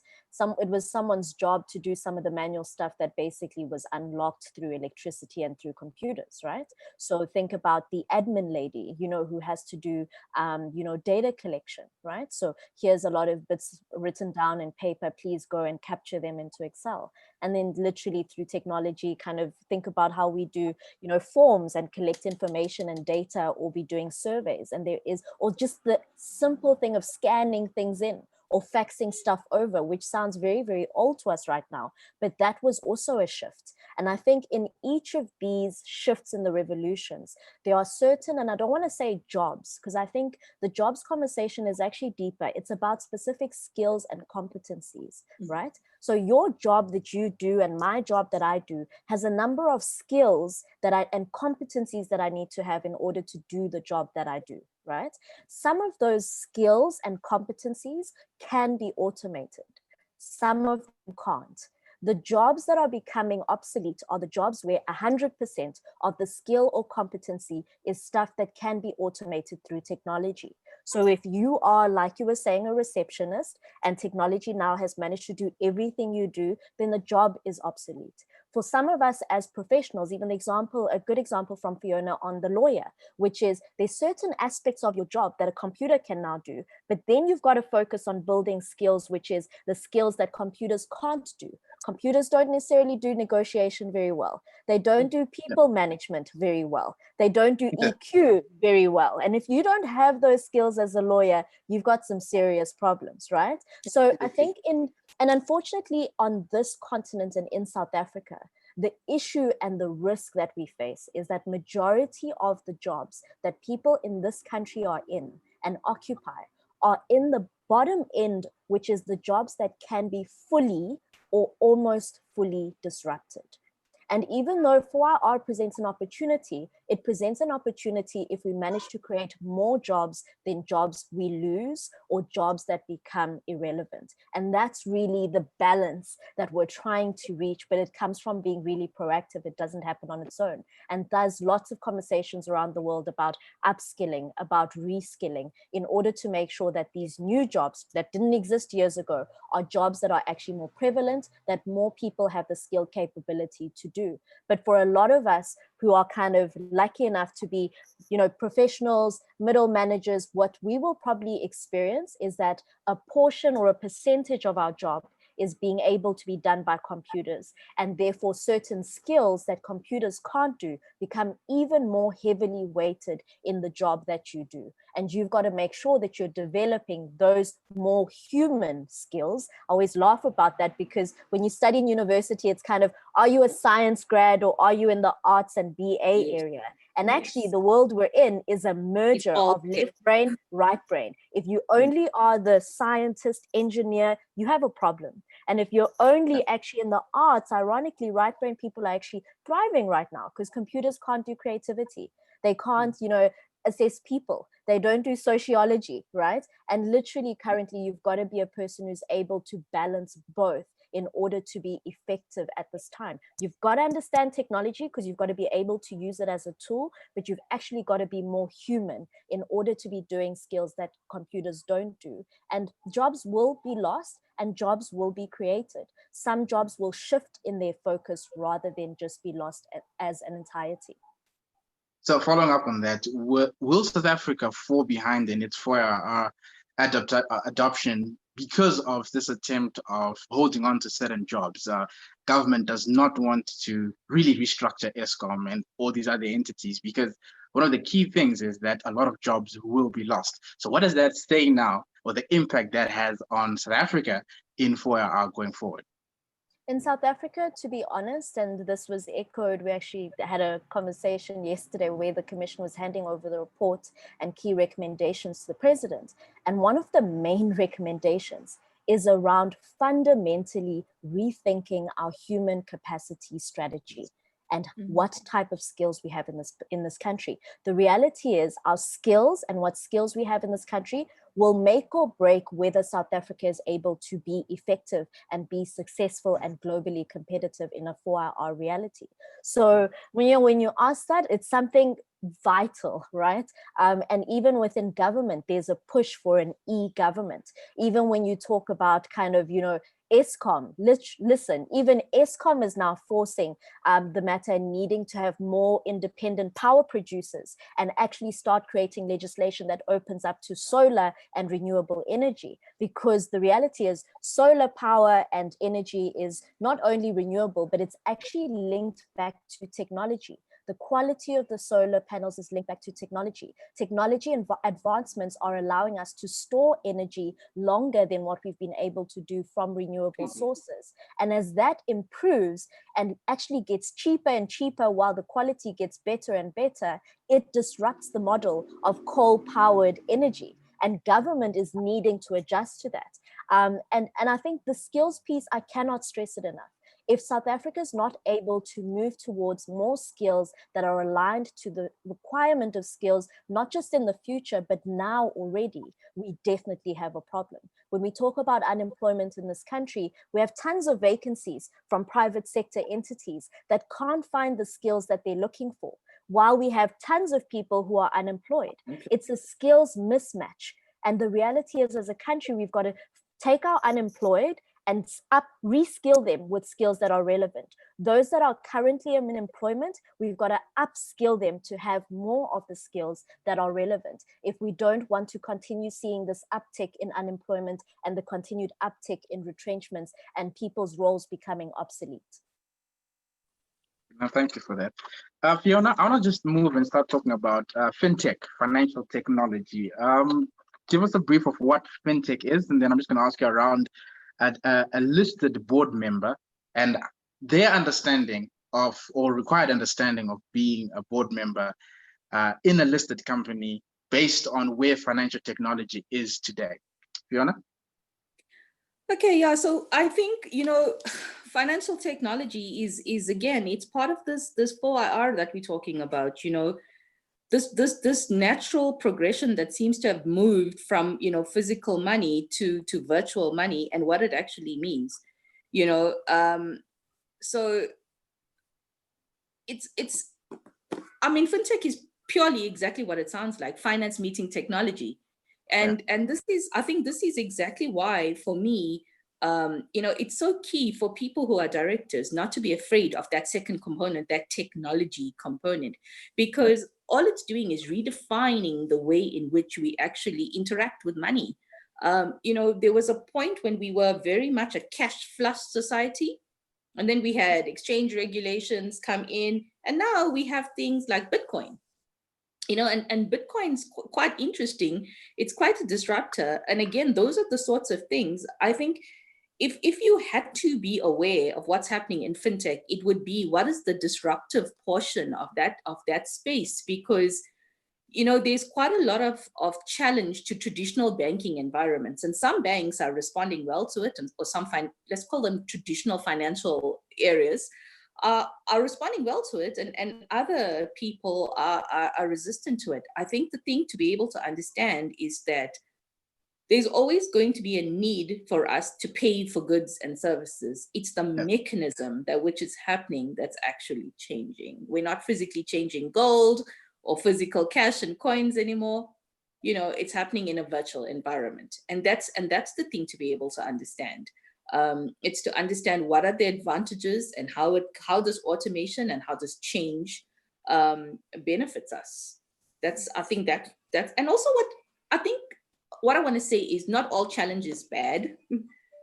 It was someone's job to do some of the manual stuff that basically was unlocked through electricity and through computers, right? So think about the admin lady, who has to do, data collection, right? So here's a lot of bits written down in paper, please go and capture them into Excel. And then literally through technology, kind of think about how we do, forms and collect information and data, or be doing surveys. And or just the simple thing of scanning things in or faxing stuff over, which sounds very, very old to us right now. But that was also a shift. And I think in each of these shifts in the revolutions, there are certain, and I don't want to say jobs, because I think the jobs conversation is actually deeper. It's about specific skills and competencies, right? So your job that you do and my job that I do has a number of skills and competencies that I need to have in order to do the job that I do, right? Some of those skills and competencies can be automated. Some of them can't. The jobs that are becoming obsolete are the jobs where 100% of the skill or competency is stuff that can be automated through technology. So if you are, like you were saying, a receptionist, and technology now has managed to do everything you do, then the job is obsolete. For some of us as professionals, even a good example from Fiona on the lawyer, which is there's certain aspects of your job that a computer can now do, but then you've got to focus on building skills, which is the skills that computers can't do. Computers don't necessarily do negotiation very well. They don't do people management very well. They don't do EQ very well. And if you don't have those skills as a lawyer, you've got some serious problems, right? So I think and unfortunately on this continent and in South Africa, the issue and the risk that we face is that majority of the jobs that people in this country are in and occupy are in the bottom end, which is the jobs that can be fully or almost fully disrupted. And even though 4R presents an opportunity, it presents an opportunity if we manage to create more jobs than jobs we lose or jobs that become irrelevant. And that's really the balance that we're trying to reach, but it comes from being really proactive. It doesn't happen on its own. And there's lots of conversations around the world about upskilling, about reskilling, in order to make sure that these new jobs that didn't exist years ago are jobs that are actually more prevalent, that more people have the skill capability to do. But for a lot of us who are kind of lucky enough to be, professionals, middle managers, what we will probably experience is that a portion or a percentage of our job is being able to be done by computers. And therefore certain skills that computers can't do become even more heavily weighted in the job that you do. And you've got to make sure that you're developing those more human skills. I always laugh about that because when you study in university, it's kind of, are you a science grad or are you in the arts and BA area? And actually the world we're in is a merger of left brain, right brain. If you only are the scientist, engineer, you have a problem. And if you're only actually in the arts, ironically, right brain people are actually thriving right now because computers can't do creativity. They can't, assess people. They don't do sociology, right? And literally currently you've got to be a person who's able to balance both in order to be effective at this time. You've got to understand technology because you've got to be able to use it as a tool, but you've actually got to be more human in order to be doing skills that computers don't do. And jobs will be lost and jobs will be created. Some jobs will shift in their focus rather than just be lost as an entirety.
So following up on that, will South Africa fall behind in its 4IR adoption because of this attempt of holding on to certain jobs? Government does not want to really restructure Eskom and all these other entities, because one of the key things is that a lot of jobs will be lost. So what does that say now, or the impact that has on South Africa in 4IR going forward?
In South Africa, to be honest, and this was echoed, we actually had a conversation yesterday where the commission was handing over the report and key recommendations to the president. And one of the main recommendations is around fundamentally rethinking our human capacity strategy and what type of skills we have in this country. The reality is our skills and what skills we have in this country will make or break whether South Africa is able to be effective and be successful and globally competitive in a 4IR reality. So when you ask that, it's something vital, right? And even within government, there's a push for an e-government. Even when you talk about kind of, Eskom, listen, even Eskom is now forcing the matter and needing to have more independent power producers and actually start creating legislation that opens up to solar and renewable energy, because the reality is solar power and energy is not only renewable, but it's actually linked back to technology. The quality of the solar panels is linked back to technology. Technology and advancements are allowing us to store energy longer than what we've been able to do from renewable sources. And as that improves and actually gets cheaper and cheaper while the quality gets better and better, it disrupts the model of coal-powered energy. And government is needing to adjust to that. And I think the skills piece, I cannot stress it enough. If South Africa is not able to move towards more skills that are aligned to the requirement of skills, not just in the future, but now already, we definitely have a problem. When we talk about unemployment in this country, we have tons of vacancies from private sector entities that can't find the skills that they're looking for, while we have tons of people who are unemployed. It's a skills mismatch. And the reality is, as a country, we've got to take our unemployed and reskill them with skills that are relevant. Those that are currently in employment, we've got to upskill them to have more of the skills that are relevant if we don't want to continue seeing this uptick in unemployment and the continued uptick in retrenchments and people's roles becoming obsolete.
No, thank you for that. Fiona, I want to just move and start talking about Fintech, financial technology. Give us a brief of what Fintech is, and then I'm just going to ask you around a listed board member and their understanding of, or required understanding of, being a board member in a listed company based on where financial technology is today. Fiona?
Okay, yeah, so I think, financial technology is again, it's part of this 4IR that we're talking about, this natural progression that seems to have moved from physical money to virtual money, and what it actually means, so it's fintech is purely exactly what it sounds like: finance meeting technology. And this is, I think this is exactly why, for me, it's so key for people who are directors not to be afraid of that second component, that technology component, because all it's doing is redefining the way in which we actually interact with money. There was a point when we were very much a cash flush society, and then we had exchange regulations come in, and now we have things like Bitcoin. And Bitcoin's quite interesting. It's quite a disruptor. And again, those are the sorts of things, I think, if you had to be aware of what's happening in fintech, it would be, what is the disruptive portion of that space? Because there's quite a lot of challenge to traditional banking environments, and some banks are responding well to it, or some let's call them traditional financial areas are responding well to it, and other people are resistant to it. I think the thing to be able to understand is that there's always going to be a need for us to pay for goods and services. It's the mechanism that which is happening that's actually changing. We're not physically changing gold or physical cash and coins anymore. It's happening in a virtual environment. And that's the thing to be able to understand. It's to understand what are the advantages and how does automation and how does change benefits us. I think that's, and also what I want to say is not all challenge is bad.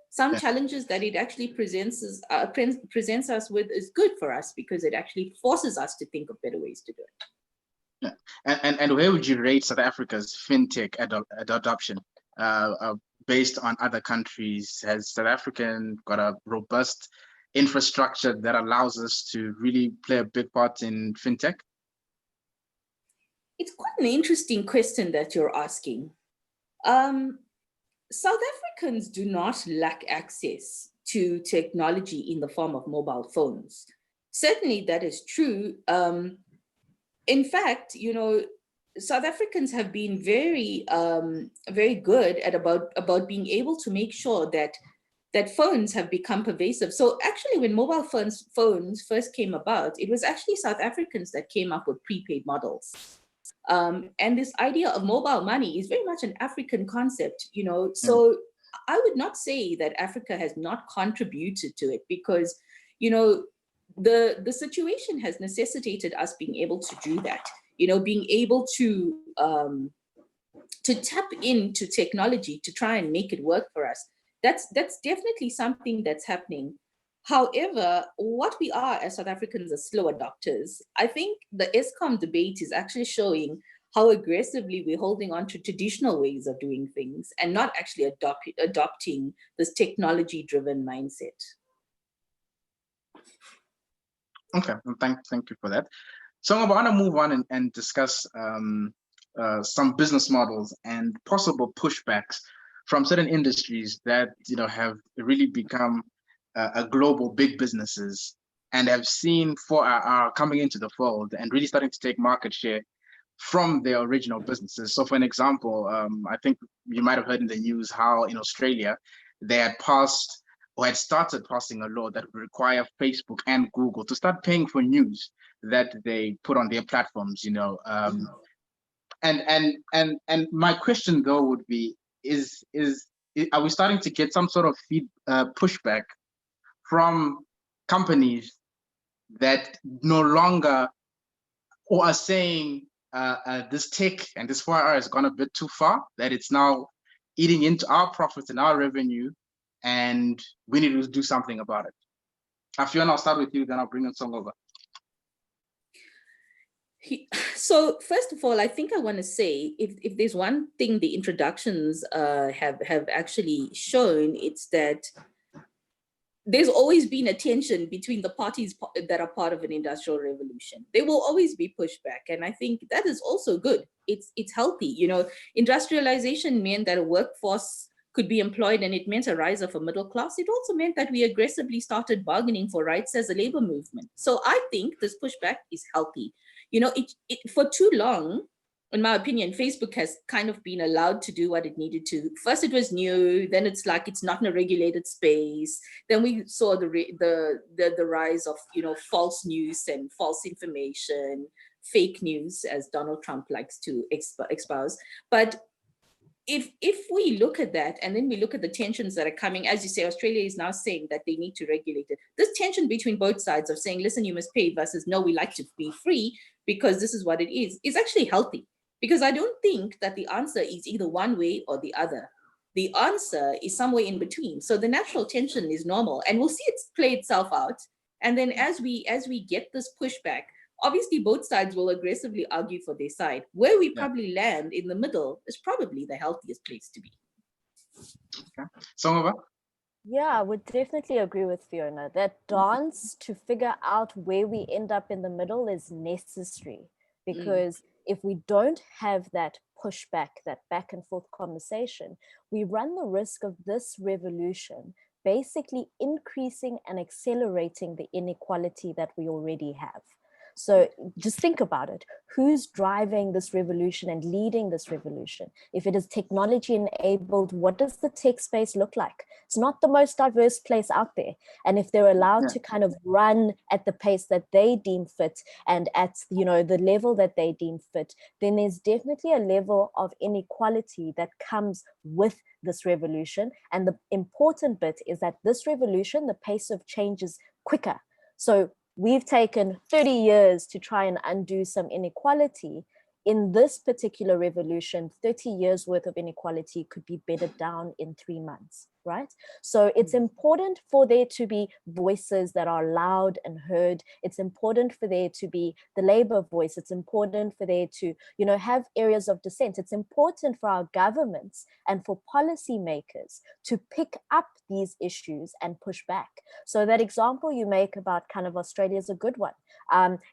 Some challenges that it actually presents us with is good for us because it actually forces us to think of better ways to do it.
Yeah. And where would you rate South Africa's fintech adoption based on other countries? Has South Africa got a robust infrastructure that allows us to really play a big part in fintech?
It's quite an interesting question that you're asking. South Africans do not lack access to technology in the form of mobile phones. Certainly that is true. In fact, South Africans have been very, very good at about being able to make sure that phones have become pervasive. So actually when mobile phones first came about, it was actually South Africans that came up with prepaid models. And this idea of mobile money is very much an African concept, so I would not say that Africa has not contributed to it because, the situation has necessitated us being able to do that, being able to tap into technology to try and make it work for us. That's definitely something that's happening. However, what we are as South Africans are slow adopters. I think the ESCOM debate is actually showing how aggressively we're holding on to traditional ways of doing things and not actually adopting this technology-driven mindset.
Okay, thank you for that. So I want to move on and discuss some business models and possible pushbacks from certain industries that have really become a global big businesses and have seen are coming into the fold and really starting to take market share from their original businesses. So for an example, I think you might have heard in the news how in Australia, they had passed or had started passing a law that would require Facebook and Google to start paying for news that they put on their platforms, and my question though would be, are we starting to get some sort of pushback from companies that no longer or are saying this tech and this 4R has gone a bit too far, that it's now eating into our profits and our revenue, and we need to do something about it? Fiona, I'll start with you, then I'll bring in Song over.
So first of all, I think I want to say, if there's one thing the introductions have actually shown, it's that there's always been a tension between the parties that are part of an industrial revolution. There will always be pushback, and I think that is also good. It's healthy. Industrialization meant that a workforce could be employed, and it meant a rise of a middle class. It also meant that we aggressively started bargaining for rights as a labor movement. So I think this pushback is healthy. For too long, in my opinion, Facebook has kind of been allowed to do what it needed to. First, it was new. Then it's like it's not in a regulated space. Then we saw the rise of false news and false information, fake news, as Donald Trump likes to espouse. But if we look at that and then we look at the tensions that are coming, as you say, Australia is now saying that they need to regulate it. This tension between both sides of saying, listen, you must pay versus no, we like to be free because this is what it is actually healthy. Because I don't think that the answer is either one way or the other. The answer is somewhere in between. So the natural tension is normal, and we'll see it play itself out. And then as we get this pushback, obviously both sides will aggressively argue for their side. Where we probably land in the middle is probably the healthiest place to be.
Okay. Songova?
Yeah, I would definitely agree with Fiona. That dance to figure out where we end up in the middle is necessary, because if we don't have that pushback, that back and forth conversation, we run the risk of this revolution basically increasing and accelerating the inequality that we already have. So just think about it. Who's driving this revolution and leading this revolution? If it is technology enabled, what does the tech space look like? It's not the most diverse place out there. And if they're allowed to kind of run at the pace that they deem fit and at the level that they deem fit, then there's definitely a level of inequality that comes with this revolution. And the important bit is that this revolution, the pace of change is quicker. So we've taken 30 years to try and undo some inequality. In this particular revolution, 30 years worth of inequality could be bedded down in 3 months, right? So it's important for there to be voices that are loud and heard. It's important for there to be the labor voice. It's important for there to, you know, have areas of dissent. It's important for our governments and for policymakers to pick up these issues and push back. So that example you make about kind of Australia is a good one.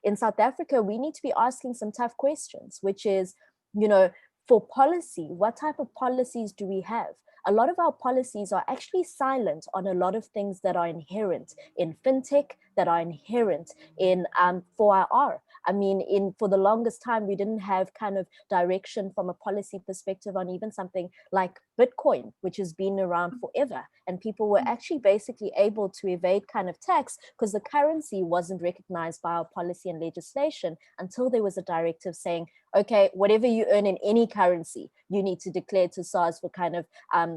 In South Africa, we need to be asking some tough questions, which is, you know, for policy, what type of policies do we have? A lot of our policies are actually silent on a lot of things that are inherent in fintech, that are inherent in 4IR. I mean, for the longest time, we didn't have kind of direction from a policy perspective on even something like Bitcoin, which has been around forever. And people were actually basically able to evade kind of tax because the currency wasn't recognized by our policy and legislation until there was a directive saying, okay, whatever you earn in any currency, you need to declare to SARS for kind of,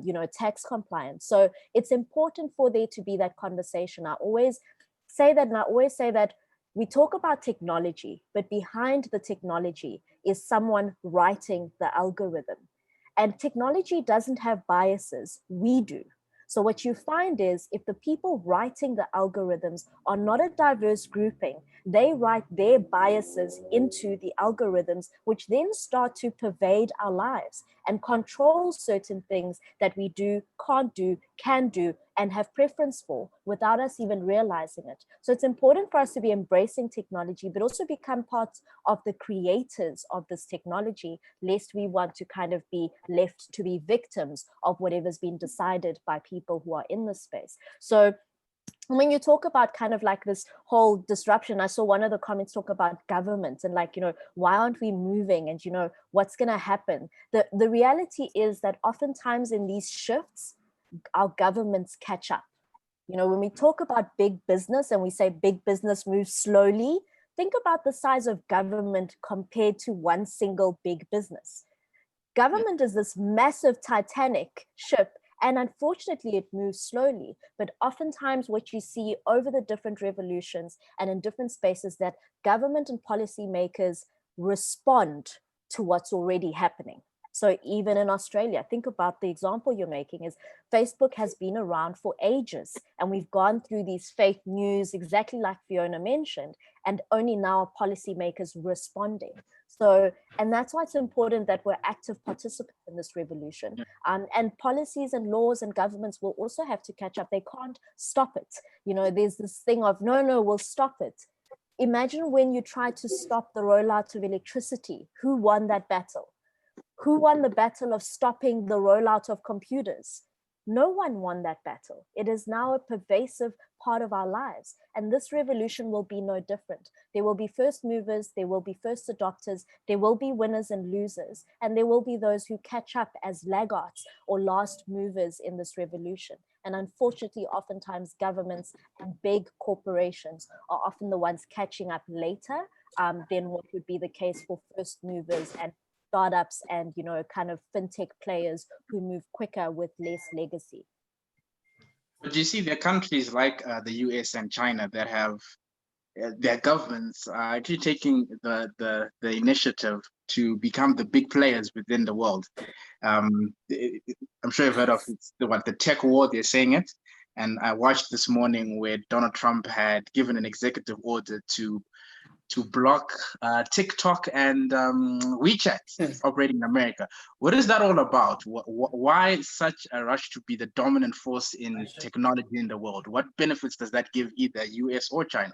you know, tax compliance. So it's important for there to be that conversation. I always say that we talk about technology, but behind the technology is someone writing the algorithm. And technology doesn't have biases, we do. So what you find is if the people writing the algorithms are not a diverse grouping, they write their biases into the algorithms, which then start to pervade our lives and control certain things that we do, can't do, can do, and have preference for without us even realizing it. So it's important for us to be embracing technology, but also become part of the creators of this technology, lest we want to kind of be left to be victims of whatever's been decided by people who are in this space. So when you talk about kind of like this whole disruption, I saw one of the comments talk about government and like, you know, why aren't we moving and, you know, what's going to happen? The reality is that oftentimes in these shifts, our governments catch up. You know, when we talk about big business and we say big business moves slowly, think about the size of government compared to one single big business. Government is this massive Titanic ship, and unfortunately it moves slowly. But oftentimes what you see over the different revolutions and in different spaces, that government and policymakers respond to what's already happening. So even in Australia, think about the example you're making is Facebook has been around for ages, and we've gone through these fake news, exactly like Fiona mentioned, and only now are policymakers responding. So, and that's why it's important that we're active participants in this revolution. And policies and laws and governments will also have to catch up. They can't stop it. You know, there's this thing of, no, we'll stop it. Imagine when you try to stop the rollout of electricity, who won that battle? Who won the battle of stopping the rollout of computers? No one won that battle. It is now a pervasive part of our lives. And this revolution will be no different. There will be first movers, there will be first adopters, there will be winners and losers, and there will be those who catch up as laggards or last movers in this revolution. And unfortunately, oftentimes governments and big corporations are often the ones catching up later than what would be the case for first movers and startups and, you know, kind of fintech players who move quicker with less legacy.
But you see, there are countries like the US and China that have their governments are actually taking the initiative to become the big players within the world. I'm sure you've heard of the tech war, they're saying it. And I watched this morning where Donald Trump had given an executive order to block TikTok and WeChat operating in America. What is that all about? Why such a rush to be the dominant force in technology in the world? What benefits does that give either US or China?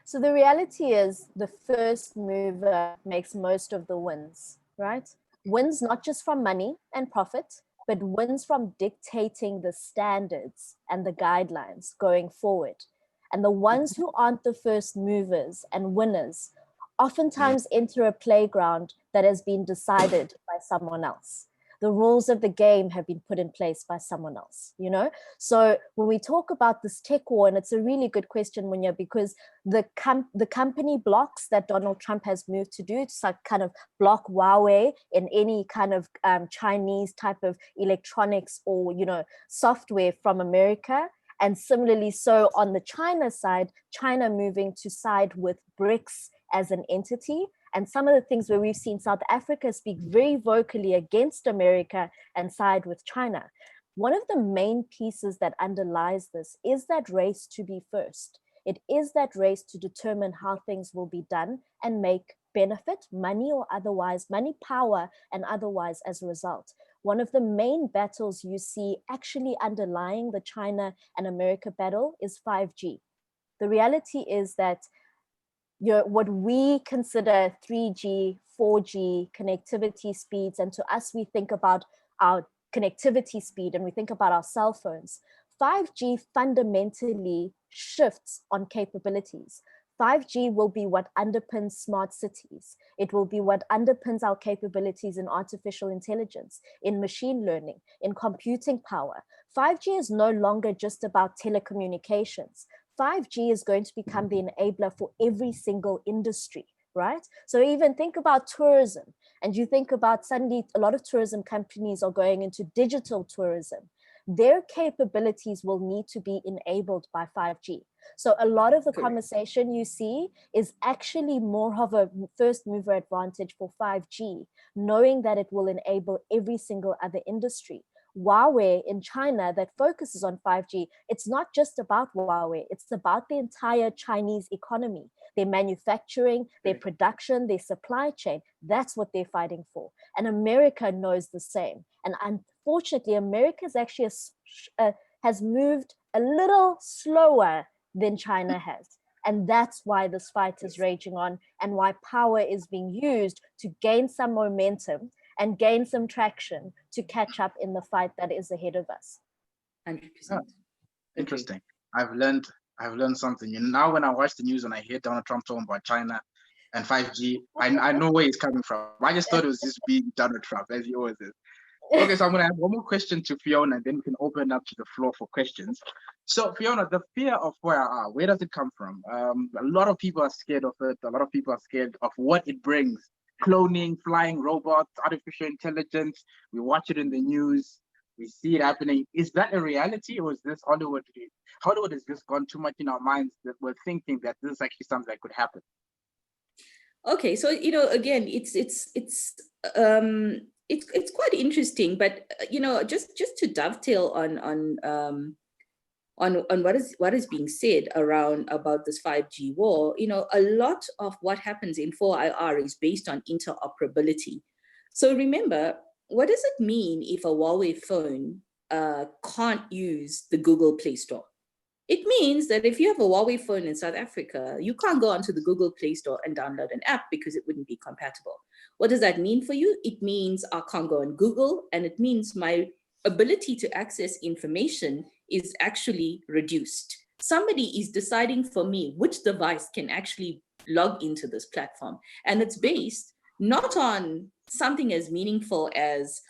So the reality is the first mover makes most of the wins, right? Wins not just from money and profit, but wins from dictating the standards and the guidelines going forward. And the ones who aren't the first movers and winners oftentimes enter a playground that has been decided by someone else. The rules of the game have been put in place by someone else, you know? So when we talk about this tech war, and it's a really good question, Munya, because the company blocks that Donald Trump has moved to do, it's like kind of block Huawei in any kind of Chinese type of electronics or, you know, software from America. And similarly, so on the China side, China moving to side with BRICS as an entity. And some of the things where we've seen South Africa speak very vocally against America and side with China. One of the main pieces that underlies this is that race to be first. It is that race to determine how things will be done and make benefit, money or otherwise, money, power, and otherwise as a result. One of the main battles you see actually underlying the China and America battle is 5G. The reality is that what we consider 3G, 4G connectivity speeds, and to us, we think about our connectivity speed and we think about our cell phones. 5G fundamentally shifts on capabilities. 5G will be what underpins smart cities. It will be what underpins our capabilities in artificial intelligence, in machine learning, in computing power. 5G is no longer just about telecommunications. 5G is going to become the enabler for every single industry, right? So even think about tourism, and you think about suddenly a lot of tourism companies are going into digital tourism. Their capabilities will need to be enabled by 5G. So a lot of the conversation you see is actually more of a first mover advantage for 5G, knowing that it will enable every single other industry. Huawei in China that focuses on 5G, it's not just about Huawei, it's about the entire Chinese economy, their manufacturing, their production, their supply chain. That's what they're fighting for. And America knows the same. And unfortunately, America is actually has moved a little slower than China has. And that's why this fight is raging on and why power is being used to gain some momentum and gain some traction to catch up in the fight that is ahead of us.
100%.
Interesting. I've learned something. Now when I watch the news and I hear Donald Trump talking about China and 5G, I know where he's coming from. I just thought it was just being Donald Trump, as he always is. Okay, so I'm going to have one more question to Fiona, and then we can open up to the floor for questions. So Fiona, the fear of where does it come from? A lot of people are scared of it. A lot of people are scared of what it brings. Cloning, flying robots, artificial intelligence. We watch it in the news. We see it happening. Is that a reality, or is this Hollywood? Hollywood has just gone too much in our minds that we're thinking that this is actually something that could happen.
Okay, so again, it's quite interesting, but just to dovetail on what is being said about this 5G war, a lot of what happens in 4IR is based on interoperability. So remember, what does it mean if a Huawei phone can't use the Google Play Store? It means that if you have a Huawei phone in South Africa, you can't go onto the Google Play Store and download an app because it wouldn't be compatible. What does that mean for you? It means I can't go on Google, and it means my ability to access information is actually reduced. Somebody is deciding for me which device can actually log into this platform. And it's based not on something as meaningful as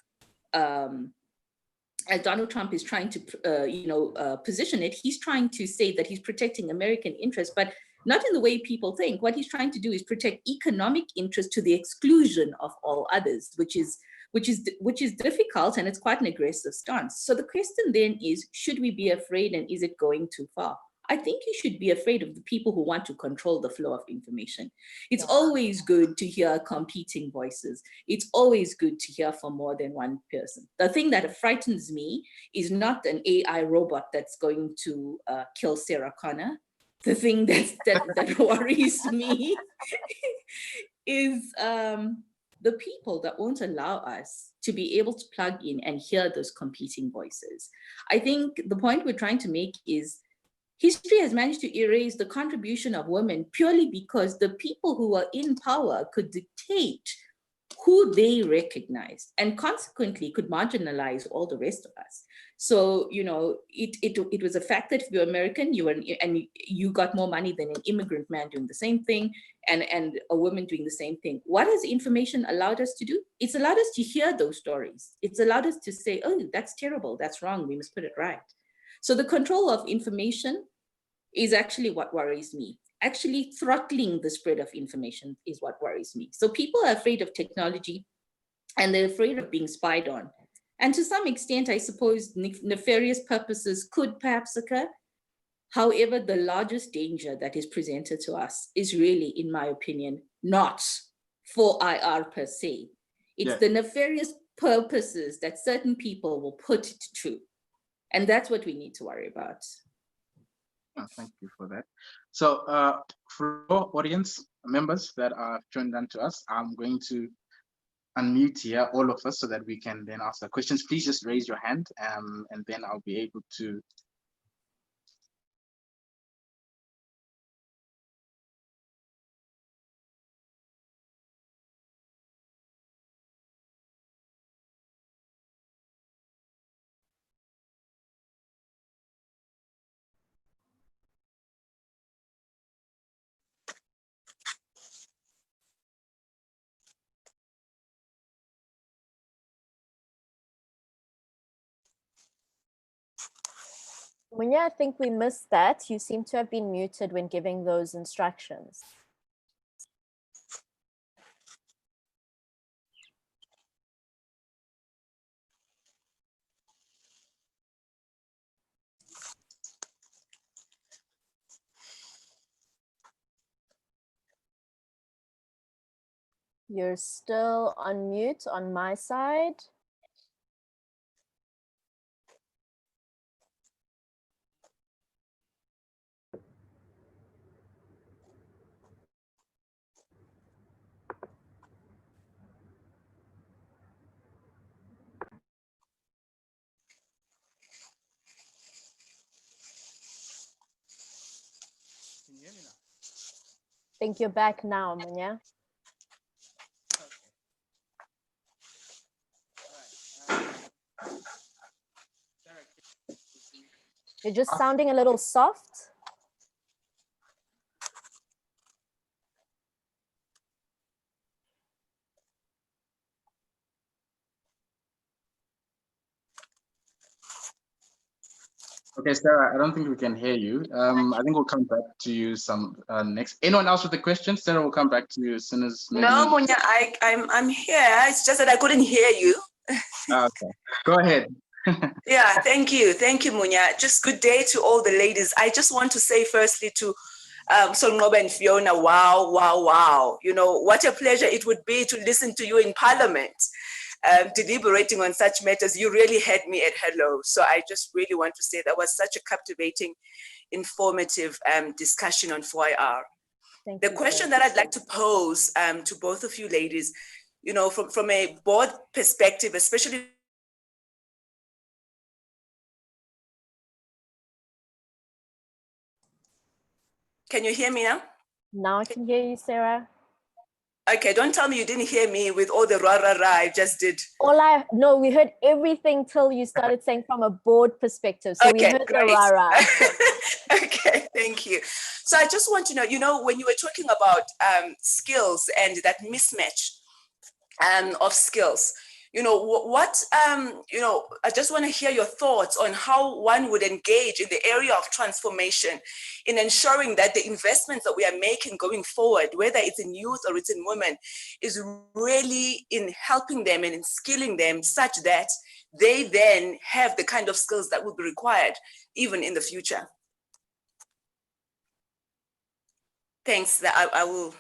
Donald Trump is trying to position it. He's trying to say that he's protecting American interests, but not in the way people think. What he's trying to do is protect economic interest to the exclusion of all others, which is difficult, and it's quite an aggressive stance. So the question then is, should we be afraid, and is it going too far? I think you should be afraid of the people who want to control the flow of information. It's always good to hear competing voices. It's always good to hear from more than one person. The thing that frightens me is not an AI robot that's going to kill Sarah Connor. The thing that worries me is the people that won't allow us to be able to plug in and hear those competing voices. I think the point we're trying to make is history has managed to erase the contribution of women purely because the people who were in power could dictate who they recognized and consequently could marginalize all the rest of us. So, it was a fact that if you're American, you got more money than an immigrant man doing the same thing and a woman doing the same thing. What has information allowed us to do? It's allowed us to hear those stories. It's allowed us to say, oh, that's terrible, that's wrong, we must put it right. So the control of information is actually what worries me. Actually throttling the spread of information is what worries me. So people are afraid of technology and they're afraid of being spied on. And to some extent, I suppose nefarious purposes could perhaps occur. However, the largest danger that is presented to us is really, in my opinion, not for IR per se. It's the nefarious purposes that certain people will put it to. And that's what we need to worry about.
Oh, thank you for that. So for audience members that are joined on to us, I'm going to unmute here all of us so that we can then ask the questions. Please just raise your hand and then I'll be able to.
Munya, I think we missed that. You seem to have been muted when giving those instructions. You're still on mute on my side.
Can you hear me now?
I think you're back now, Munya. You're just sounding a little soft.
Okay, Sarah, I don't think we can hear you. I think we'll come back to you some next. Anyone else with a question? Sarah will come back to you as soon as maybe.
No, Munya, I'm here. It's just that I couldn't hear you.
Okay, go ahead.
Yeah, thank you, Munya. Just good day to all the ladies. I just want to say firstly to Solnoba and Fiona, wow. You know, what a pleasure it would be to listen to you in Parliament. Deliberating on such matters. You really had me at hello. So I just really want to say that was such a captivating, informative discussion on 4IR. The question that I'd like to pose to both of you ladies, you know, from a board perspective, especially. Can you hear me now?
Now I can hear you, Sarah.
Okay, don't tell me you didn't hear me with all the rah I just did.
No, we heard everything till you started saying from a board perspective. So
okay,
we heard
great.
the rah.
Okay, thank you. So I just want to know, you know, when you were talking about skills and that mismatch of skills, you know, you know, I just want to hear your thoughts on how one would engage in the area of transformation in ensuring that the investments that we are making going forward, whether it's in youth or it's in women, is really in helping them and in skilling them such that they then have the kind of skills that will be required even in the future. Thanks, that I will.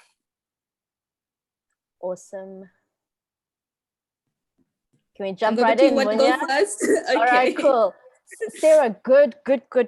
Awesome. Can we jump right in, Munya?
Okay.
All right, cool. Sarah, good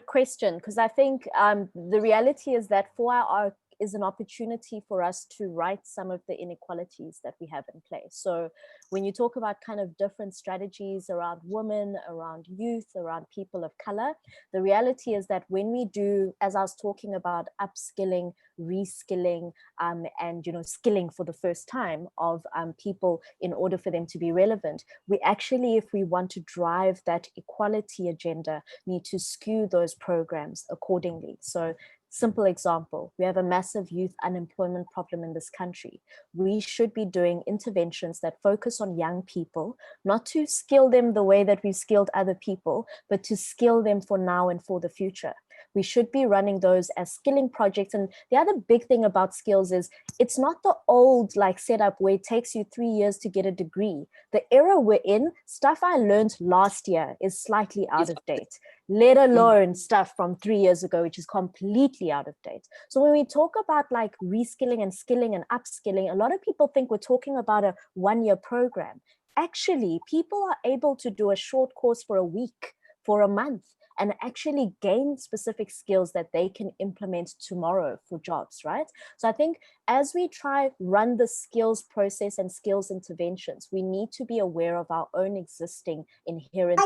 question. Because I think the reality is that 4IR is an opportunity for us to right some of the inequalities that we have in place. So when you talk about kind of different strategies around women, around youth, around people of color, the reality is that when we do, as I was talking about upskilling, reskilling, and, you know, skilling for the first time of people in order for them to be relevant, we actually, if we want to drive that equality agenda, need to skew those programs accordingly. So simple example, we have a massive youth unemployment problem in this country. We should be doing interventions that focus on young people, not to skill them the way that we've skilled other people, but to skill them for now and for the future. We should be running those as skilling projects. And the other big thing about skills is it's not the old like setup where it takes you 3 years to get a degree. The era we're in, stuff I learned last year is slightly out of date, let alone stuff from 3 years ago, which is completely out of date. So when we talk about like reskilling and skilling and upskilling, a lot of people think we're talking about a 1-year program. Actually, people are able to do a short course for a week, for a month, and actually gain specific skills that they can implement tomorrow for jobs, right? So I think as we try run the skills process and skills interventions, we need to be aware of our own existing inherent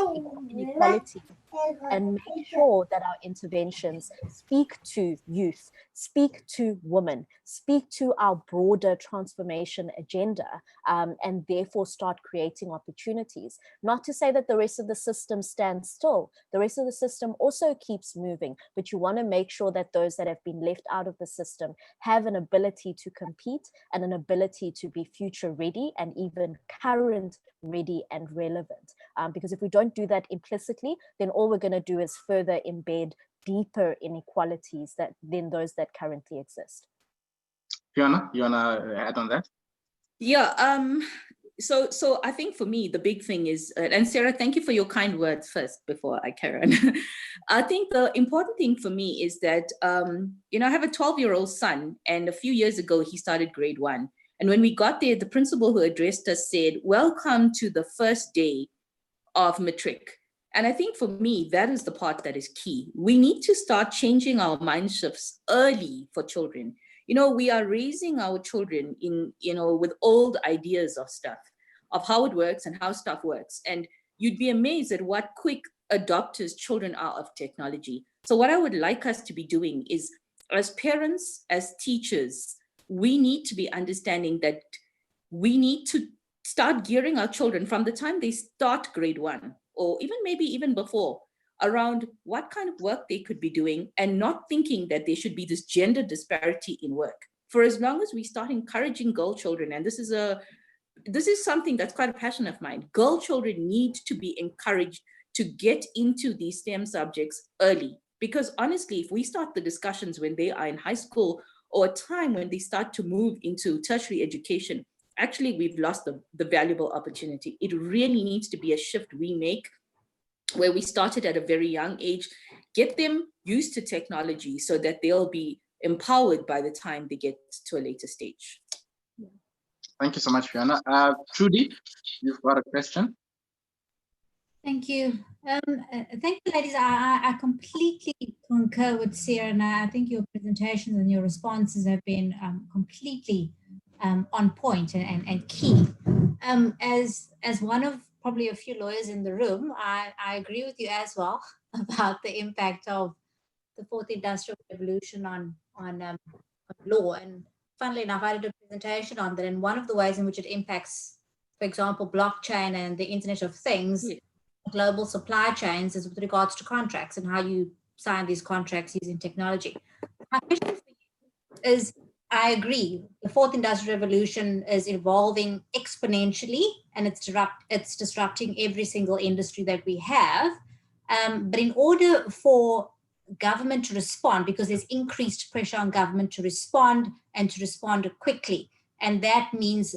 inequality and make sure that our interventions speak to youth, speak to women, speak to our broader transformation agenda, and therefore start creating opportunities. Not to say that the rest of the system stands still. The rest of the system also keeps moving, but you want to make sure that those that have been left out of the system have an ability to compete and an ability to be future ready and even current ready and relevant. Because if we don't do that implicitly, then all we're going to do is further embed deeper inequalities than those that currently exist.
Fiona, you want to add on that?
Yeah, so I think for me, the big thing is, and Sarah, thank you for your kind words first before I carry on. I think the important thing for me is that, you know, I have a 12-year-old son, and a few years ago, he started grade 1. And when we got there, the principal who addressed us said, "Welcome to the first day of matric." And I think for me, that is the part that is key. We need to start changing our mind shifts early for children. You know, we are raising our children in, you know, with old ideas of stuff, of how it works and how stuff works. And you'd be amazed at what quick adopters children are of technology. So what I would like us to be doing is, as parents, as teachers, we need to be understanding that we need to start gearing our children from the time they start grade 1, or even maybe even before, around what kind of work they could be doing, and not thinking that there should be this gender disparity in work. For as long as we start encouraging girl children, and this is something that's quite a passion of mine, girl children need to be encouraged to get into these STEM subjects early. Because honestly, if we start the discussions when they are in high school, or a time when they start to move into tertiary education, actually we've lost the valuable opportunity. It really needs to be a shift we make, where we started at a very young age, get them used to technology so that they'll be empowered by the time they get to a later stage.
Thank you so much, Fiona. Trudy, you've got a question.
Thank you. Thank you, ladies. I completely concur with Sarah, and I think your presentations and your responses have been completely on point and key. As one of probably a few lawyers in the room, I agree with you as well about the impact of the fourth industrial revolution on law. And funnily enough, I did a presentation on that, and one of the ways in which it impacts, for example, blockchain and the Internet of Things, global supply chains, is with regards to contracts and how you sign these contracts using technology. My question for you is, I agree, the fourth industrial revolution is evolving exponentially, and it's disrupting every single industry that we have. But in order for government to respond, because there's increased pressure on government to respond and to respond quickly, and that means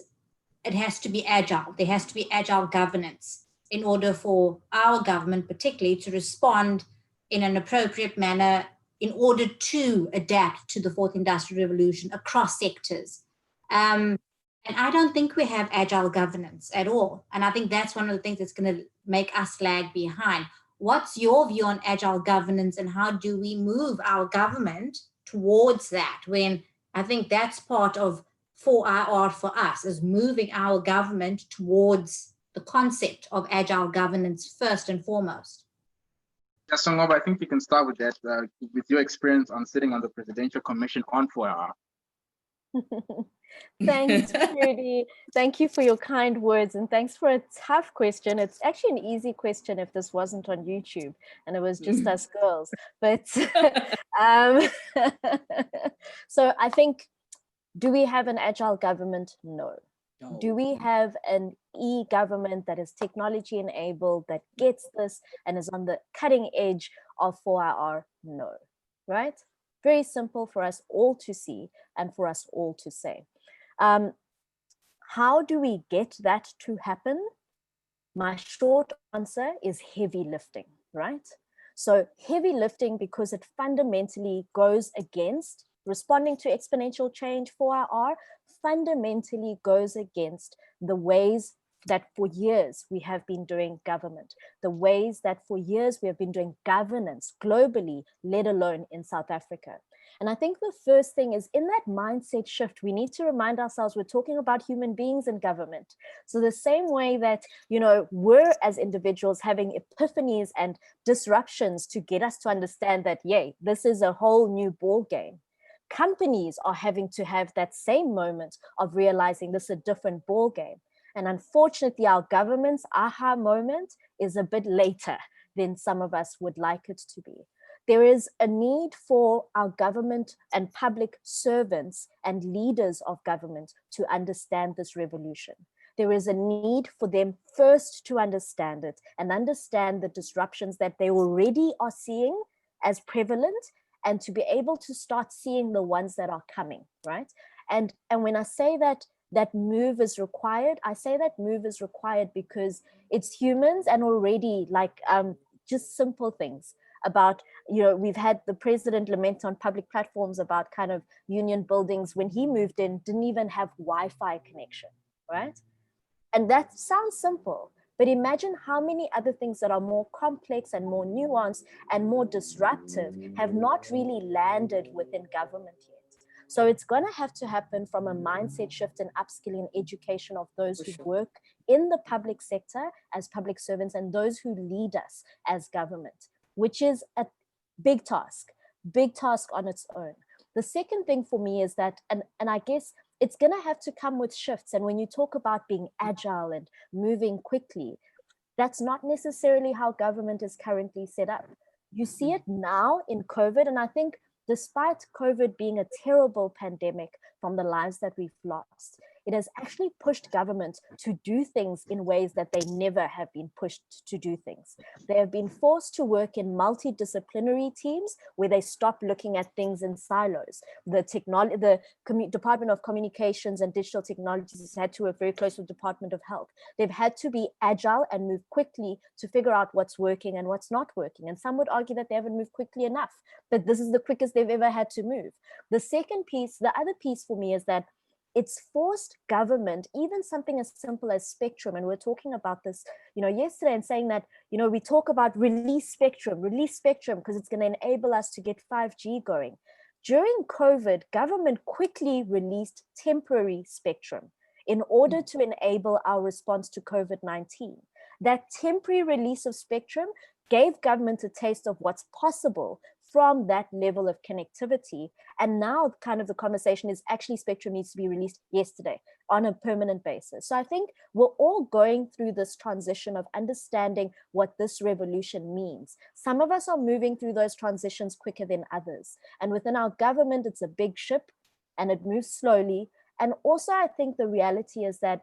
it has to be agile. There has to be agile governance in order for our government particularly to respond in an appropriate manner in order to adapt to the fourth industrial revolution across sectors. And I don't think we have agile governance at all. And I think that's one of the things that's going to make us lag behind. What's your view on agile governance, and how do we move our government towards that, when I think that's part of 4IR for us, is moving our government towards the concept of agile governance first and foremost?
Yeah, so I think you can start with that, with your experience on sitting on the Presidential Commission on 4IR.
Thanks, Trudy. Thank you for your kind words, and thanks for a tough question. It's actually an easy question if this wasn't on YouTube and it was just us girls. But so I think, do we have an agile government? No. Do we have an e-government that is technology enabled, that gets this and is on the cutting edge of 4IR? No. right? Very simple for us all to see and for us all to say. How do we get that to happen? My short answer is heavy lifting, right? So heavy lifting, because it fundamentally goes against responding to exponential change 4R, fundamentally goes against the ways that for years we have been doing government, the ways that for years we have been doing governance globally, let alone in South Africa. And I think the first thing is, in that mindset shift, we need to remind ourselves we're talking about human beings in government. So the same way that, you know, we're as individuals having epiphanies and disruptions to get us to understand that, yay, this is a whole new ball game. Companies are having to have that same moment of realizing this is a different ball game. And unfortunately, our government's aha moment is a bit later than some of us would like it to be. There is a need for our government and public servants and leaders of government to understand this revolution. There is a need for them first to understand it and understand the disruptions that they already are seeing as prevalent, and to be able to start seeing the ones that are coming, right? And when I say that move is required, I say that move is required because it's humans, and already like just simple things about, you know, we've had the president lament on public platforms about kind of union buildings when he moved in didn't even have Wi-Fi connection, right? And that sounds simple, but imagine how many other things that are more complex and more nuanced and more disruptive have not really landed within government yet. So it's going to have to happen from a mindset shift and upskilling education of those who work in the public sector as public servants and those who lead us as government, which is a big task on its own. The second thing for me is that, and I guess it's going to have to come with shifts. And when you talk about being agile and moving quickly, that's not necessarily how government is currently set up. You see it now in COVID. And I think despite COVID being a terrible pandemic from the lives that we've lost, it has actually pushed government to do things in ways that they never have been pushed to do things. They have been forced to work in multidisciplinary teams where they stop looking at things in silos. The Department of Communications and Digital Technologies has had to work very close with the Department of Health. They've had to be agile and move quickly to figure out what's working and what's not working. And some would argue that they haven't moved quickly enough, but this is the quickest they've ever had to move. The other piece for me is that it's forced government, even something as simple as spectrum. And we're talking about this, you know, yesterday, and saying that, you know, we talk about release spectrum, because it's going to enable us to get 5G going. During COVID, government quickly released temporary spectrum in order to enable our response to COVID-19. That temporary release of spectrum gave government a taste of what's possible from that level of connectivity. And now kind of the conversation is actually spectrum needs to be released yesterday on a permanent basis. So I think we're all going through this transition of understanding what this revolution means. Some of us are moving through those transitions quicker than others. And within our government, it's a big ship and it moves slowly. And also I think the reality is that,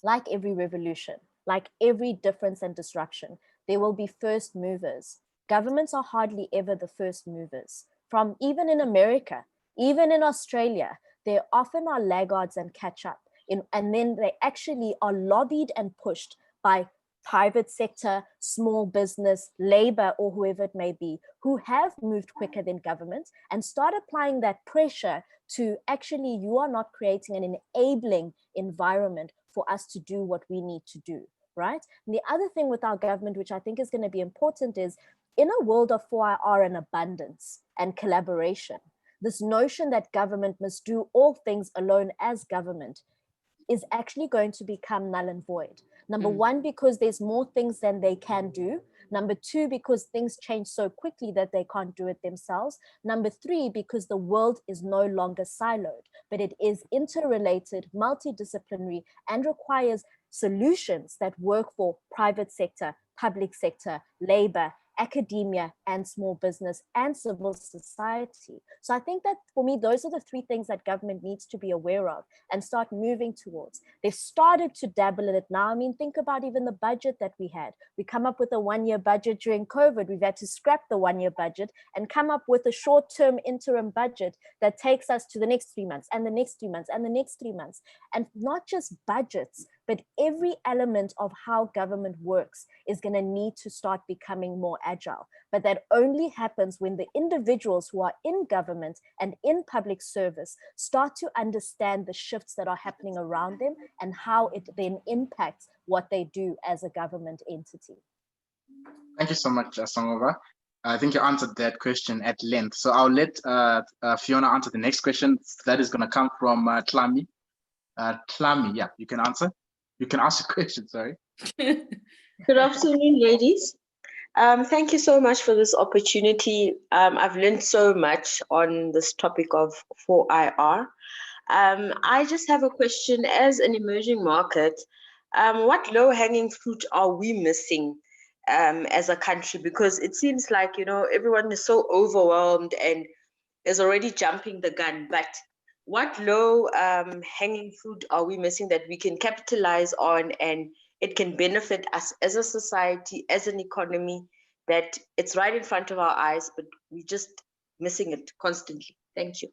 like every revolution, like every difference and disruption, there will be first movers. Governments are hardly ever the first movers. From even in America, even in Australia, there often are laggards and catch up. And then they actually are lobbied and pushed by private sector, small business, labor, or whoever it may be, who have moved quicker than government and start applying that pressure to actually, you are not creating an enabling environment for us to do what we need to do, right? And the other thing with our government, which I think is going to be important, is in a world of 4IR and abundance and collaboration, this notion that government must do all things alone as government is actually going to become null and void. Number one, because there's more things than they can do. Number two, because things change so quickly that they can't do it themselves. Number three, because the world is no longer siloed, but it is interrelated, multidisciplinary, and requires solutions that work for private sector, public sector, labor, academia and small business and civil society. So I think that for me, those are the three things that government needs to be aware of and start moving towards. They've started to dabble in it now. I mean, think about even the budget that we had. We come up with a one-year budget during COVID. We've had to scrap the one-year budget and come up with a short-term interim budget that takes us to the next 3 months and the next 3 months and the next 3 months. And not just budgets, but every element of how government works is going to need to start becoming more agile. But that only happens when the individuals who are in government and in public service start to understand the shifts that are happening around them and how it then impacts what they do as a government entity.
Thank you so much, Sangova. I think you answered that question at length. So I'll let Fiona answer the next question. That is going to come from Tlami. Tlami, yeah, you can answer. You can ask a question, sorry.
Good afternoon, ladies. Thank you so much for this opportunity. I've learned so much on this topic of 4IR. I just have a question. As an emerging market, what low-hanging fruit are we missing as a country? Because it seems like, you know, everyone is so overwhelmed and is already jumping the gun. But what low-hanging fruit are we missing that we can capitalize on and it can benefit us as a society, as an economy, that it's right in front of our eyes, but we're just missing it constantly? Thank you.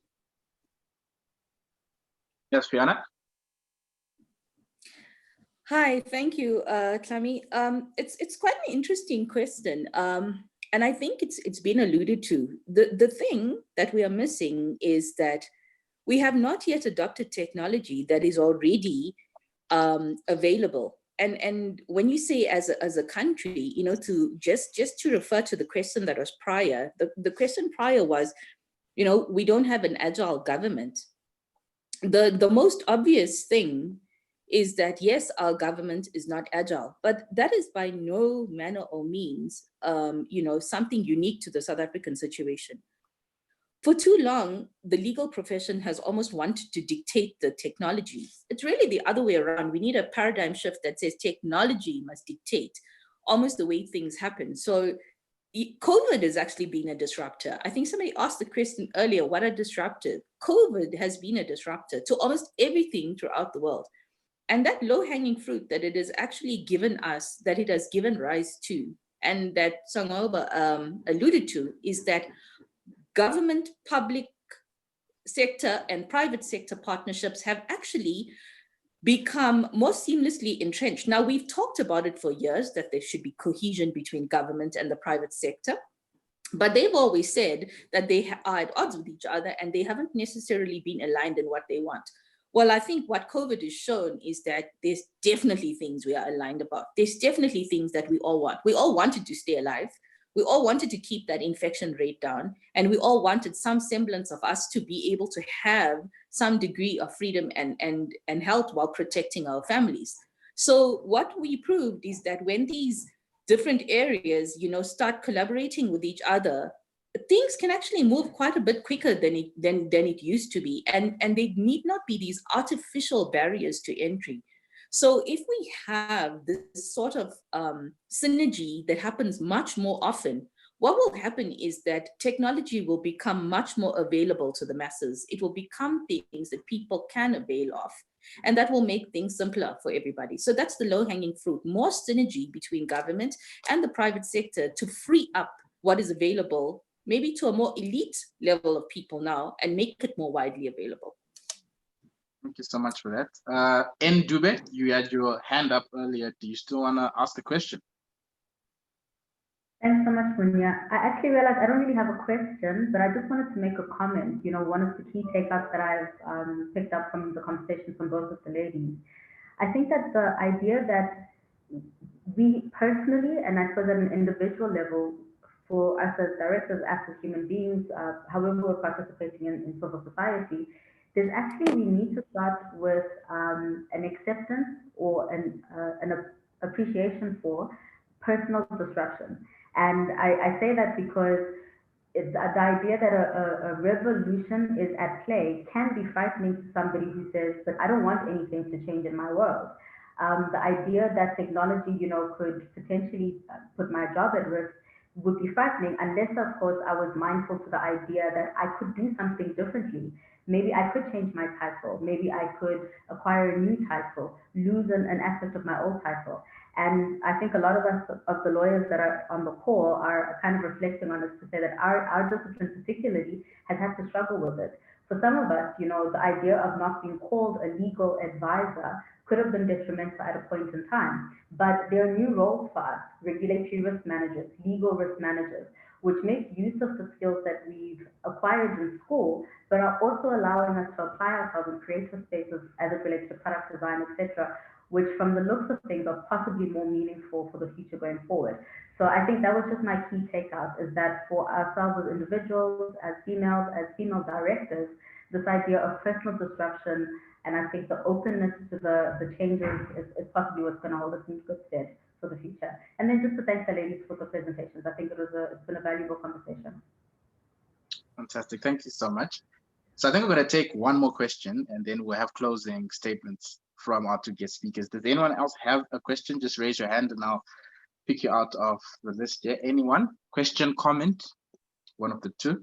Yes, Fiona.
Hi, thank you, Tlami. It's quite an interesting question. And I think it's been alluded to. The thing that we are missing is that we have not yet adopted technology that is already available. And when you say as a country, you know, to just to refer to the question that was prior, the question prior was, you know, we don't have an agile government. The most obvious thing is that, yes, our government is not agile, but that is by no manner or means, you know, something unique to the South African situation. For too long, the legal profession has almost wanted to dictate the technology. It's really the other way around. We need a paradigm shift that says technology must dictate almost the way things happen. So COVID has actually been a disruptor. I think somebody asked the question earlier, what are disruptors? COVID has been a disruptor to almost everything throughout the world. And that low-hanging fruit that it has actually given us, that it has given rise to, and that Sangova alluded to, is that government, public sector, and private sector partnerships have actually become more seamlessly entrenched. Now, we've talked about it for years, that there should be cohesion between government and the private sector, but they've always said that they are at odds with each other and they haven't necessarily been aligned in what they want. Well, I think what COVID has shown is that there's definitely things we are aligned about. There's definitely things that we all want. We all wanted to stay alive. We all wanted to keep that infection rate down, and we all wanted some semblance of us to be able to have some degree of freedom and health while protecting our families. So what we proved is that when these different areas, you know, start collaborating with each other, things can actually move quite a bit quicker than it used to be, and they need not be these artificial barriers to entry. So if we have this sort of synergy that happens much more often, what will happen is that technology will become much more available to the masses. It will become things that people can avail of, and that will make things simpler for everybody. So that's the low-hanging fruit, more synergy between government and the private sector to free up what is available, maybe to a more elite level of people now, and make it more widely available.
Thank you so much for that. Dube, you had your hand up earlier. Do you still want to ask the question?
Thanks so much, Munya. I actually realized I don't really have a question, but I just wanted to make a comment. You know, one of the key takeouts that I've picked up from the conversation from both of the ladies, I think that the idea that we personally, and I suppose at an individual level, for us as directors, us as human beings, however we're participating in civil society, there's actually, we need to start with an acceptance or an appreciation for personal disruption. And I say that because the idea that a revolution is at play can be frightening to somebody who says, but I don't want anything to change in my world. The idea that technology, you know, could potentially put my job at risk, would be frightening unless, of course, I was mindful to the idea that I could do something differently. Maybe I could change my title. Maybe I could acquire a new title, lose an aspect of my old title. And I think a lot of us, of the lawyers that are on the call, are kind of reflecting on this to say that our discipline particularly has had to struggle with it. For some of us, you know, the idea of not being called a legal advisor could have been detrimental at a point in time. But there are new roles for us, regulatory risk managers, legal risk managers, which make use of the skills that we've acquired in school, but are also allowing us to apply ourselves in creative spaces as it relates to product design, etc., which from the looks of things are possibly more meaningful for the future going forward. So I think that was just my key takeout, is that for ourselves as individuals, as female directors, this idea of personal disruption, and I think the openness to the changes is possibly what's going to hold us in good stead for the future. And then just to thank the ladies for the presentations. I think it's been a valuable conversation.
Fantastic, thank you so much. So I think we're going to take one more question, and then we'll have closing statements from our two guest speakers. Does anyone else have a question? Just raise your hand and I'll pick you out of the list here. Anyone? Question, comment? One of the two.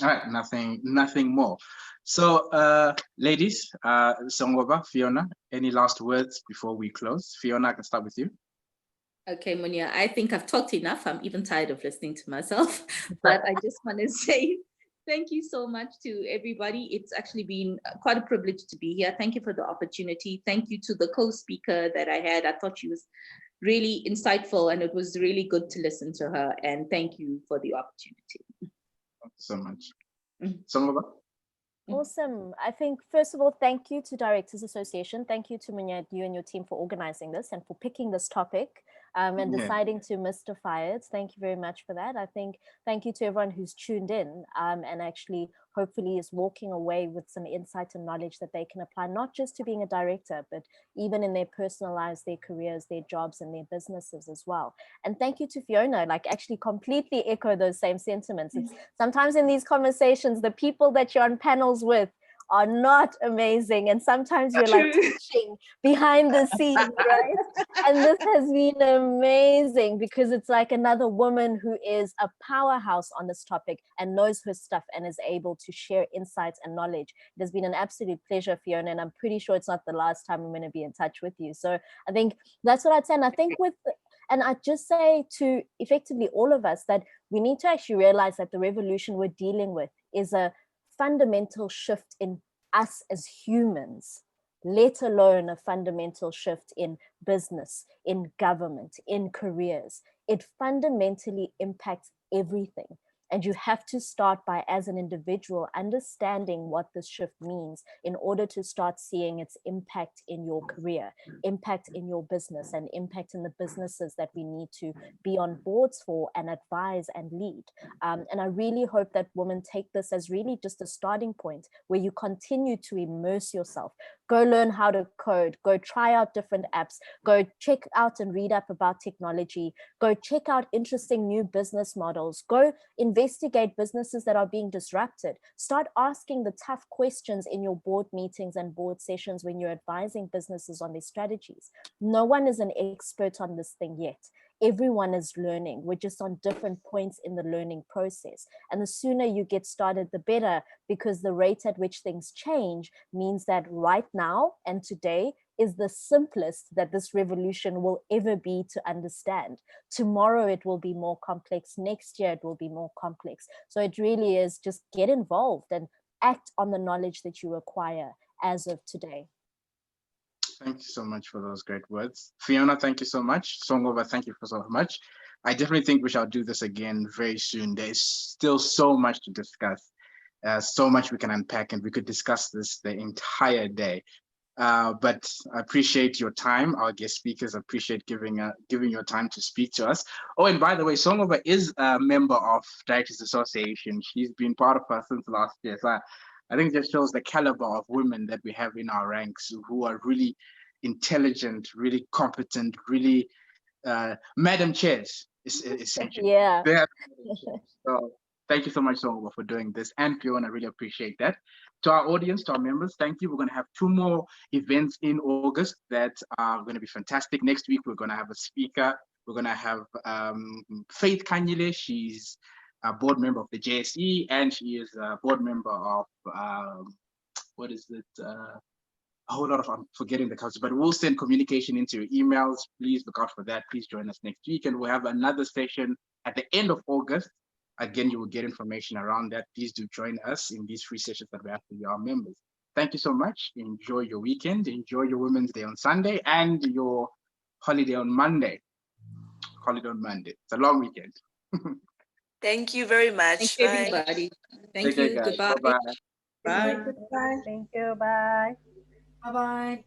All right, nothing more. So ladies, Songoba, Fiona, any last words before we close? Fiona, I can start with you.
Okay, Munia, I think I've talked enough. I'm even tired of listening to myself, but I just want to say thank you so much to everybody. It's actually been quite a privilege to be here. Thank you for the opportunity. Thank you to the co-speaker that I had. I thought she was really insightful and it was really good to listen to her. And thank you for the opportunity.
Thank you so much. Songoba?
Awesome. I think, first of all, thank you to Directors Association. Thank you to Munya, you and your team for organizing this and for picking this topic and deciding to mystify it. Thank you very much for that. I think thank you to everyone who's tuned in and actually hopefully is walking away with some insight and knowledge that they can apply, not just to being a director, but even in their personal lives, their careers, their jobs, and their businesses as well. And thank you to Fiona, like actually completely echo those same sentiments. It's sometimes in these conversations, the people that you're on panels with are not amazing. And sometimes you're like teaching behind the scenes, right? And this has been amazing because it's like another woman who is a powerhouse on this topic and knows her stuff and is able to share insights and knowledge. It has been an absolute pleasure, Fiona, and I'm pretty sure it's not the last time I'm going to be in touch with you. So I think that's what I'd say. And I think and I just say to effectively all of us that we need to actually realize that the revolution we're dealing with is a fundamental shift in us as humans, let alone a fundamental shift in business, in government, in careers. It fundamentally impacts everything. And you have to start by, as an individual, understanding what this shift means in order to start seeing its impact in your career, impact in your business, and impact in the businesses that we need to be on boards for and advise and lead. And I really hope that women take this as really just a starting point where you continue to immerse yourself. Go learn how to code, go try out different apps, go check out and read up about technology, go check out interesting new business models, go investigate businesses that are being disrupted. Start asking the tough questions in your board meetings and board sessions when you're advising businesses on their strategies. No one is an expert on this thing yet. Everyone is learning. We're just on different points in the learning process. And the sooner you get started, the better, because the rate at which things change means that right now and today is the simplest that this revolution will ever be to understand. Tomorrow it will be more complex. Next year it will be more complex. So it really is just get involved and act on the knowledge that you acquire as of today.
Thank you so much for those great words. Fiona, thank you so much. Songoba, thank you for so much. I definitely think we shall do this again very soon. There's still so much to discuss, so much we can unpack, and we could discuss this the entire day. But I appreciate your time. Our guest speakers appreciate giving your time to speak to us. Oh, and by the way, Songoba is a member of Directors Association. She's been part of us since last year. So I think that shows the caliber of women that we have in our ranks who are really intelligent, really competent, really Madam Chairs, essentially.
Yeah.
So Thank you so much, Songoba, for doing this. And Fiona, I really appreciate that. To our audience, to our members, thank you. We're going to have 2 more events in August that are going to be fantastic. Next week, we're going to have a speaker. We're going to have Faith Kanyile. She's a board member of the JSE, and she is a board member of, what is it? A whole lot of, I'm forgetting the council, but we'll send communication into your emails. Please look out for that. Please join us next week. And we'll have another session at the end of August. Again, you will get information around that. Please do join us in these free sessions that we have for our members. Thank you so much. Enjoy your weekend. Enjoy your Women's Day on Sunday and your holiday on Monday. Holiday on Monday. It's a long weekend.
Thank you very much.
Thank you, everybody. Thank
Take care,
you.
guys.
Goodbye.
Bye-bye.
Bye.
Goodbye.
Thank you. Bye.
Bye-bye.